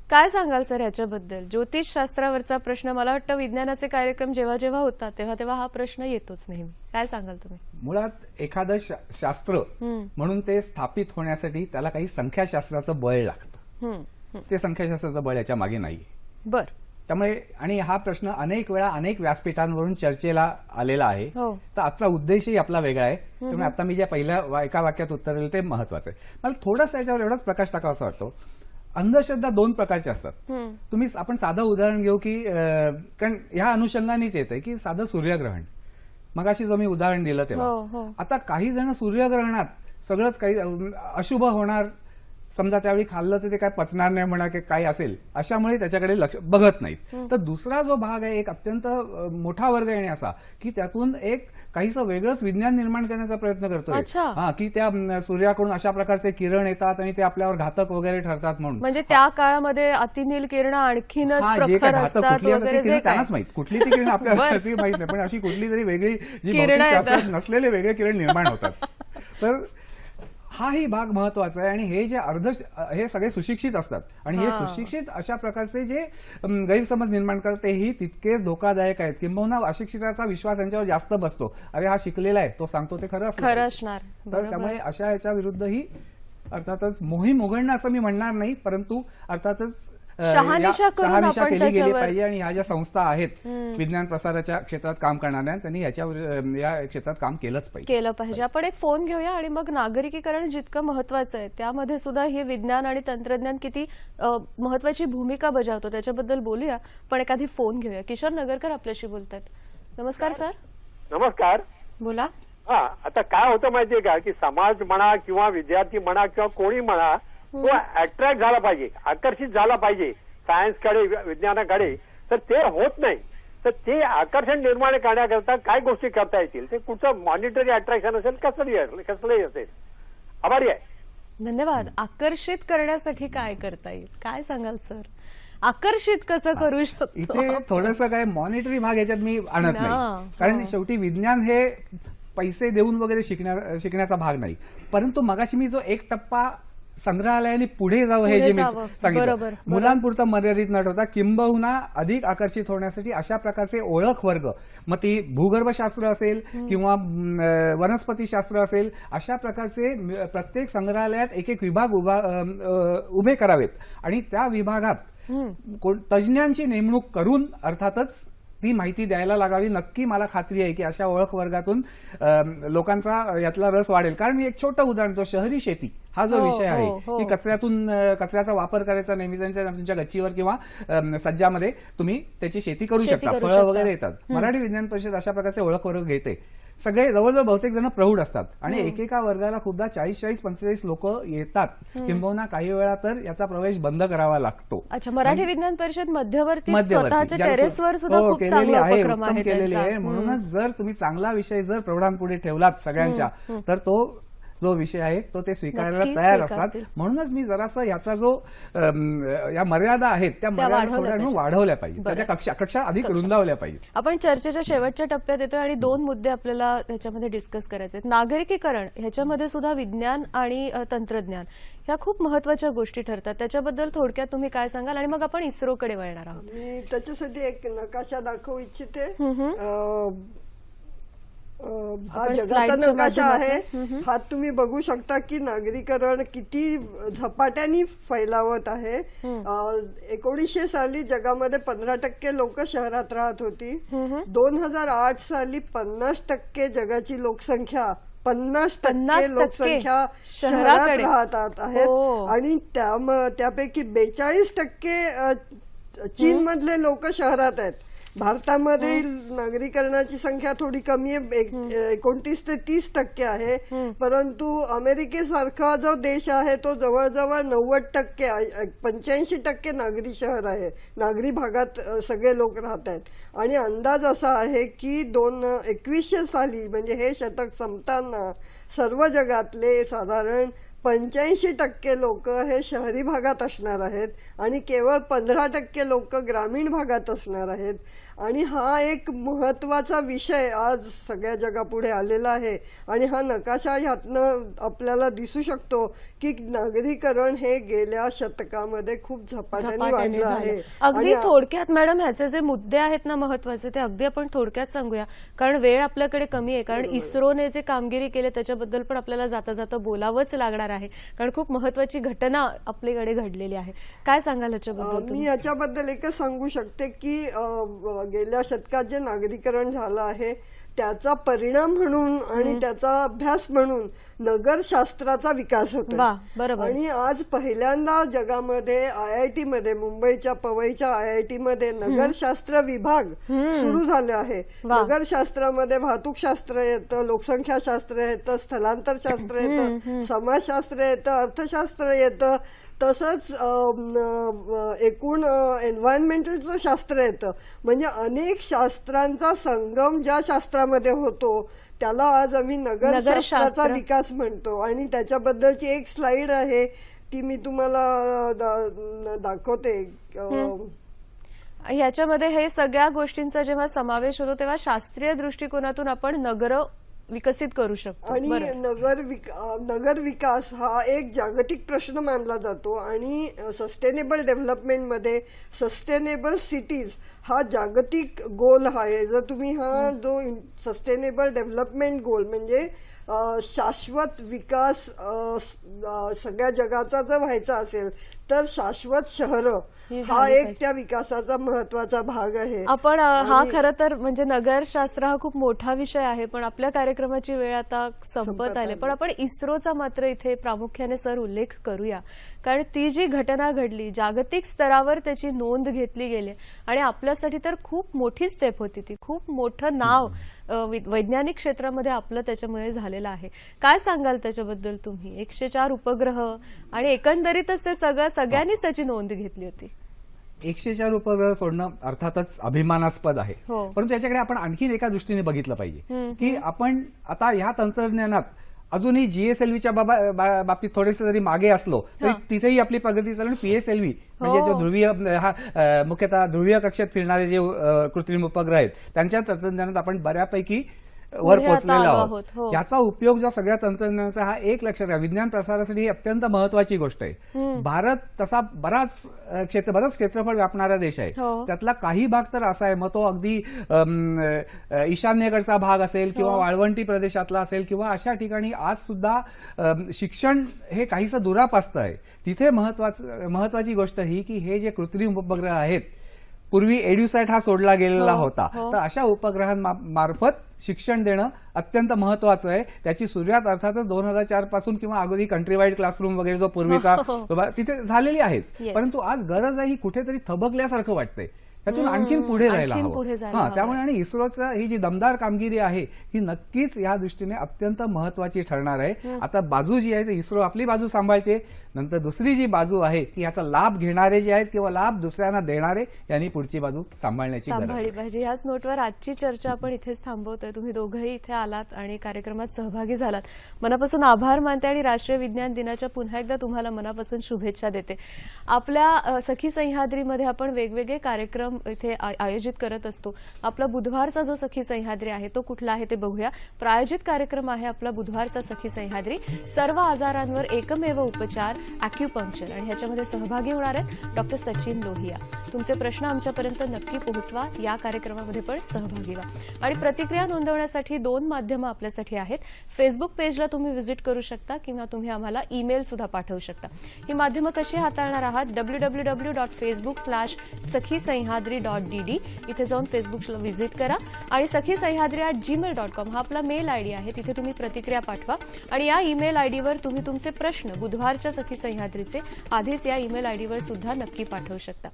काय सांगाल सर ह्याच्याबद्दल? ज्योतिषशास्त्रावरचा प्रश्न, मला वाटतं विज्ञानाचे कार्यक्रम जेव्हा जेव्हा होतात तेव्हा हा प्रश्न येतोच नेहमी. काय सांगाल तुम्ही? मुळात एखादं शास्त्र म्हणून ते स्थापित होण्यासाठी त्याला काही संख्याशास्त्राचं बळ लागतं. ते संख्याशास्त्राचं बळ याच्या मागे नाही. बर. त्यामुळे आणि हा प्रश्न अनेक वेळा अनेक व्यासपीठांवरून चर्चेला आलेला आहे. हो. तर आजचा उद्देशही आपला वेगळा आहे. त्यामुळे आता मी ज्या पहिल्या एका वाक्यात उत्तर दिलं ते महत्वाचं आहे. मला थोडंसं याच्यावर एवढाच प्रकाश टाकावा असं वाटतो. अंधश्रद्धा 2 प्रकारच्या असतात. आपण साधं उदाहरण घेऊ की कारण ह्या अनुषंगानेच येत की साधं सूर्यग्रहण, मगाशी जो मी उदाहरण दिलं तेव्हा. आता काही जण सूर्यग्रहणात सगळंच काही अशुभ होणार, समजा त्यावेळी खाल्लं तर ते काय पचणार नाही म्हणा की काय असेल, अशामुळे त्याच्याकडे लक्ष बघत नाहीत. तर दुसरा जो भाग आहे एक अत्यंत मोठा वर्ग येणे असा की त्यातून एक काहीसं वेगळंच विज्ञान निर्माण करण्याचा प्रयत्न करतोय. की त्या सूर्याकडून अशा प्रकारचे किरण येतात आणि ते आपल्यावर घातक वगैरे ठरतात म्हणून. म्हणजे त्या काळामध्ये अतिनील किरण आणखीनच प्रखर असतात वगैरे, जे त्यांनाच माहित कुठली ती किरण आपल्याला माहित नाही, पण अशी कुठली तरी वेगळी जी भौतिकशास्त्रात नसलेले वेगळे किरण निर्माण होतात. तर हाही भाग महत्वाचा आहे. आणि हे जे हे सगळे सुशिक्षित असतात आणि हे सुशिक्षित अशा प्रकारचे जे गैरसमज निर्माण करतात तेही तितकेच धोकादायक आहेत. किंबहुना अशिक्षिताचा विश्वास यांच्यावर जास्त बसतो. अरे हा शिकलेला आहे, तो सांगतो ते खरं असणार. तर त्यामुळे अशा याच्या विरुद्धही अर्थातच मोहीम उघडणं असं मी म्हणणार नाही, परंतु अर्थातच शहानिशा केली गेली पाहिजे. आणि ह्या ज्या संस्था आहेत विज्ञान प्रसाराच्या क्षेत्रात काम करणाऱ्या, त्यांनी या क्षेत्रात काम केलंच पाहिजे. आपण एक फोन घेऊया आणि मग नागरिकीकरण जितकं महत्वाचं आहे त्यामध्ये सुद्धा हे विज्ञान आणि तंत्रज्ञान किती महत्वाची भूमिका बजावतो त्याच्याबद्दल बोलूया. पण एखादी फोन घेऊया. किशोर नगरकर आपल्याशी बोलतात. नमस्कार सर. नमस्कार. बोला. हा, आता काय होतं माहितीये का की समाज म्हणा किंवा विद्यार्थी म्हणा किंवा कोणी म्हणा, तो अट्रॅक्ट झाला पाहिजे, आकर्षित झाला पाहिजे सायन्सकडे, विज्ञानाकडे. तर ते होत नाही. तर ते आकर्षण निर्माण करण्याकरता काय गोष्टी करता येतील? ते कुठचं मॉनिटरी अट्रॅक्शन असेल, कसलंही असेल. आभारी आहे. धन्यवाद. आकर्षित करण्यासाठी काय करता येईल, काय सांगाल सर? आकर्षित कसं करू शकतो? इथे थोडंसं काय मॉनिटरी भाग याच्यात मी आणत नाही, कारण शेवटी विज्ञान हे पैसे देऊन वगैरे शिकण्याचा भाग नाही. परंतु मगाशी मी जो एक टप्पा संग्रहालयाने पुढे जावं हे जे मी सांगितलं, मुलांपुरतं मर्यादित न ठेवता किंबहुना अधिक आकर्षित होण्यासाठी अशा प्रकारचे ओळख वर्ग, मग ती भूगर्भशास्त्र असेल किंवा वनस्पतीशास्त्र असेल, अशा प्रकारचे प्रत्येक संग्रहालयात एक एक विभाग उभे करावेत आणि त्या विभागात तज्ज्ञांची नेमणूक करून अर्थातच ती माहिती द्यायला लागावी. नक्की मला खात्री आहे की अशा ओळख वर्गातून लोकांचा यातला रस वाढेल. कारण मी एक छोटं उदाहरण देतो. शहरी शेती हा जो विषय आहे की कचऱ्याचा वापर करायचा नेहमीच, तुमच्या गच्चीवर किंवा सज्जामध्ये तुम्ही त्याची शेती करू शकता, फळं वगैरे येतात. मराठी विज्ञान परिषद अशा प्रकारचे ओळख वर्ग घेते. सगळे जवळजवळ बहुतेक जण प्रौढ असतात आणि एकेका वर्गाला खूपदा 40-45 लोक येतात, किंबहुना काही वेळा तर याचा प्रवेश बंद करावा लागतो. अच्छा, मराठी विज्ञान परिषद मध्यवर्ती मध्यवर्ती स्वतःच्या ज्याला टेरेसवर सुद्धा हो, खूप केलेली चांगला आहे, उपक्रम उत्तम आहे केलेली त्यांचा. आहे. म्हणूनच जर तुम्ही चांगला विषय जर प्रौढांपुढे ठेवलात सगळ्यांच्या, तर तो जो विषय आहे तो ते स्वीकारायला नक्कीच तयार असतात. स्वीकारतील. म्हणूनच मी जरासं याचा जो या मर्यादा आहेत त्या मर्यादा वाढवल्या थोड्या पाहिजेत. वाढवल्या पाहिजे, त्याच्या कक्षा अधिक रुंदावल्या पाहिजे. आपण चर्चेच्या शेवटच्या टप्प्यात येतोय आणि 2 मुद्दे आपल्याला त्याच्यामध्ये डिस्कस करायचे आहेत. नागरिकीकरण ह्याच्यामध्ये सुद्धा विज्ञान आणि तंत्रज्ञान ह्या खूप महत्वाच्या गोष्टी ठरतात. त्याच्याबद्दल थोडक्यात तुम्ही काय सांगाल आणि मग आपण इस्रोकडे वळणार आहोत. मी त्याच्यासाठी एक नकाशा दाखवू इच्छिते. हा आपण जगाचा स्लाइडच्या नकाशा आहे. माध्यमातून. हा तुम्ही बघू शकता की नागरीकरण किती झपाट्याने फैलावत आहे. 1900 साली जगामध्ये 15% लोक शहरात राहत होती. 2008 साली 50% जगाची लोकसंख्या 50% लोकसंख्या शहरात शहराकडे. राहतात आहेत हो. आणि त्यापैकी 42% चीनमधले लोक शहरात आहेत. भारतामध्ये नागरीकरणाची संख्या थोडी कमी आहे, 29 ते 30% आहे. परंतु अमेरिकेसारखा जो देश आहे तो जवळजवळ 90%, 85% नागरी शहर आहे. नागरी भागात सगळे लोक राहत आहेत. आणि अंदाज असा आहे की 2100 साली म्हणजे हे शतक संपताना सर्व जगातले साधारण 85% लोक हे शहरी भागात असणार आहेत आणि केवळ 15% लोक ग्रामीण भागात असणार आहेत. आणि हा एक महत्वाचा विषय आज सगळ्या जगापुढे आलेला आहे. आणि हा नकाशा ह्यातनं आपल्याला दिसू शकतो की नागरीकरण हे गेल्या शतकामध्ये खूप झपाट्याने वाढलं आहे. अगदी थोडक्यात मॅडम ह्याचे जे मुद्दे आहेत ना महत्वाचे ते अगदी आपण थोडक्यात सांगूया, कारण वेळ आपल्याकडे कमी आहे. कारण इस्रोने जे कामगिरी केली त्याच्याबद्दल पण आपल्याला जाता जाता बोलावंच लागणार आहे, कारण खूप महत्वाची घटना आपल्याकडे घडलेली आहे. काय सांगाल ह्याच्याबद्दल? मी याच्याबद्दल एकच सांगू शकते की गेल्या शतकात जे नागरीकरण झालं आहे त्याचा परिणाम म्हणून आणि त्याचा अभ्यास म्हणून नगरशास्त्राचा विकास होतो. बरोबर. आणि आज पहिल्यांदा जगामध्ये IIT मध्ये, मुंबईच्या पवईच्या IIT मध्ये नगरशास्त्र विभाग सुरू झाले आहे. नगरशास्त्रामध्ये वाहतूकशास्त्र येतं, लोकसंख्याशास्त्र येतं, स्थलांतरशास्त्र येतं, समाजशास्त्र येतं, अर्थशास्त्र येतं, तसंच एकूण एन्व्हायरमेंटलचं शास्त्र येतं. म्हणजे अनेक शास्त्रांचा संगम ज्या शास्त्रामध्ये होतो त्याला आज आम्ही नगरशास्त्राचा विकास म्हणतो. आणि त्याच्याबद्दलची एक स्लाइड आहे ती मी तुम्हाला दाखवते. ह्याच्यामध्ये हे सगळ्या गोष्टींचा जेव्हा समावेश होतो तेव्हा शास्त्रीय दृष्टिकोनातून आपण नगर विकसित करू शकतो. आणि नगर विकास हा एक जागतिक प्रश्न मानला जातो. आणि सस्टेनेबल डेव्हलपमेंटमध्ये सस्टेनेबल सिटीज हा जागतिक गोल आहे. जर तुम्ही हा जो सस्टेनेबल डेव्हलपमेंट गोल म्हणजे शाश्वत विकास सगळ्या जगाचा जर व्हायचा असेल तर शाश्वत शहरं हा एक त्या विकासाचा महत्वाचा भाग आहे. आपण हा खरं तर म्हणजे नगरशास्त्र हा खूप मोठा विषय आहे, पण आपल्या कार्यक्रमाची वेळ आता संपत आली. पण आपण इस्रोचा मात्र इथे प्रामुख्याने सर उल्लेख करूया, कारण ती जी घटना घडली जागतिक स्तरावर त्याची नोंद घेतली गेली आणि आपल्यासाठी तर खूप मोठी स्टेप होती ती. खूप मोठं नाव वैज्ञानिक क्षेत्रामध्ये आपलं त्याच्यामुळे झालेलं आहे. काय सांगाल त्याच्याबद्दल तुम्ही? 104 उपग्रह आणि एकंदरीतच ते सगळ्यांनीच त्याची नोंद घेतली होती. 104 उपग्रह सोडणं अर्थातच अभिमानास्पद आहे. परंतु याच्याकडे आपण आणखीन एका दृष्टीने बघितलं पाहिजे की आपण आता ह्या तंत्रज्ञानात अजूनही GSLVच्या बाबतीत थोडेसे जरी मागे असलो तरी तिथेही आपली प्रगती चालू. PSLV म्हणजे जो ध्रुवीय मुख्यतः ध्रुवीय कक्षेत फिरणारे जे कृत्रिम उपग्रह आहेत त्यांच्या तंत्रज्ञानात आपण बऱ्यापैकी वर पोहोचलेलो आहोत. याचा उपयोग जो सगळ्या तंत्रज्ञानाचा हा एक लक्षात घ्या, विज्ञान प्रसारासाठी ही अत्यंत महत्वाची गोष्ट आहे. भारत तसा बरंच क्षेत्रफळ व्यापणारा देश आहे. त्यातला काही भाग तर असा आहे, मग तो अगदी ईशान्येकडचा भाग असेल किंवा वाळवंटी प्रदेशातला असेल किंवा अशा ठिकाणी आज सुद्धा शिक्षण हे काहीसं दुरापास्त आहे. तिथे महत्वाची गोष्ट ही की हे जे कृत्रिम उपग्रह आहेत, पूर्वी एड्युसॅट हा सोडला गेलेला होता, तर अशा उपग्रहांमार्फत शिक्षण देणं अत्यंत महत्वाचं आहे. त्याची सुरुवात अर्थातच 2004 पासून किंवा अगोदर कंट्री वाईड क्लासरूम वगैरे जो पूर्वीचा तिथे झालेली आहेच. परंतु आज गरज आहे ही कुठेतरी थबकल्यासारखं वाटतंय यातून आणखीन पुढे जायला आणखीन पुढे जायला हवं. हवं. त्यामुळे आणि इस्रोचं ही जी दमदार कामगिरी आहे ही नक्कीच या दृष्टीने अत्यंत महत्वाची ठरणार आहे. आता बाजू जी आहे ती इस्रो आपली बाजू सांभाळते, नंतर दुसरी जी बाजू आहे की याचा लाभ घेणारे जे आहेत किंवा लाभ दुसऱ्यांना देणारे यांनी पुढची बाजू सांभाळण्याची गरज आहे. सांभाळली पाहिजे. याच नोटवर आजची चर्चा आपण इथेच थांबवतोय. तुम्ही दोघंही इथे आलात आणि कार्यक्रमात सहभागी झालात. मनापासून आभार मानते आणि राष्ट्रीय विज्ञान दिनाच्या पुन्हा एकदा तुम्हाला मनापासून शुभेच्छा देते. आपल्या सखी सह्याद्रीमध्ये आपण वेगवेगळे कार्यक्रम इथे आयोजित करत असतो. आपला बुधवारचा जो सखी सह्याद्री आहे तो कुठला आहे ते बघूया. प्रायोजित कार्यक्रम आहे आपला बुधवारचा सखी सह्याद्री, सर्व आजारांवर एकमेव उपचार अॅक्युपंक्चर, आणि ह्याच्यामध्ये सहभागी होणार आहेत डॉक्टर सचिन लोहिया. तुमचे प्रश्न आमच्यापर्यंत नक्की पोहोचवा, या कार्यक्रमामध्ये पण सहभागी व्हा. आणि प्रतिक्रिया नोंदवण्यासाठी 2 माध्यमं आपल्यासाठी आहेत. फेसबुक पेजला तुम्ही व्हिजिट करू शकता किंवा तुम्ही आम्हाला ईमेल सुद्धा पाठवू शकता. ही माध्यमं कशी हाताळणार आहात? www.facebook/sakhisahadri.dd इथे जाऊन फेसबुकला व्हिजिट करा आणि sakhisahadri@gmail.com हा आपला मेल आयडी आहे. तिथे तुम्ही प्रतिक्रिया पाठवा आणि या ईमेल आयडीवर तुम्ही तुमचे प्रश्न बुधवारच्या सखी सह्याद्रीचे आधीच या ईमेल आयडीवर सुद्धा नक्की पाठवू शकता.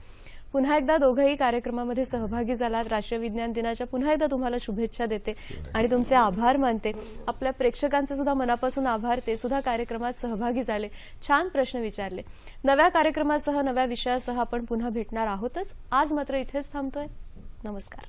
पुन्हा एकदा दोघंही कार्यक्रमामध्ये सहभागी झालात. राष्ट्रीय विज्ञान दिनाच्या पुन्हा एकदा तुम्हाला शुभेच्छा देते आणि तुमचे आभार मानते. आपल्या प्रेक्षकांचे सुद्धा मनापासून आभार, ते सुद्धा कार्यक्रमात सहभागी झाले, छान प्रश्न विचारले. नव्या कार्यक्रमासह नव्या विषयासह आपण पुन्हा भेटणार आहोतच. आज मात्र इथेच थांबतोय. नमस्कार.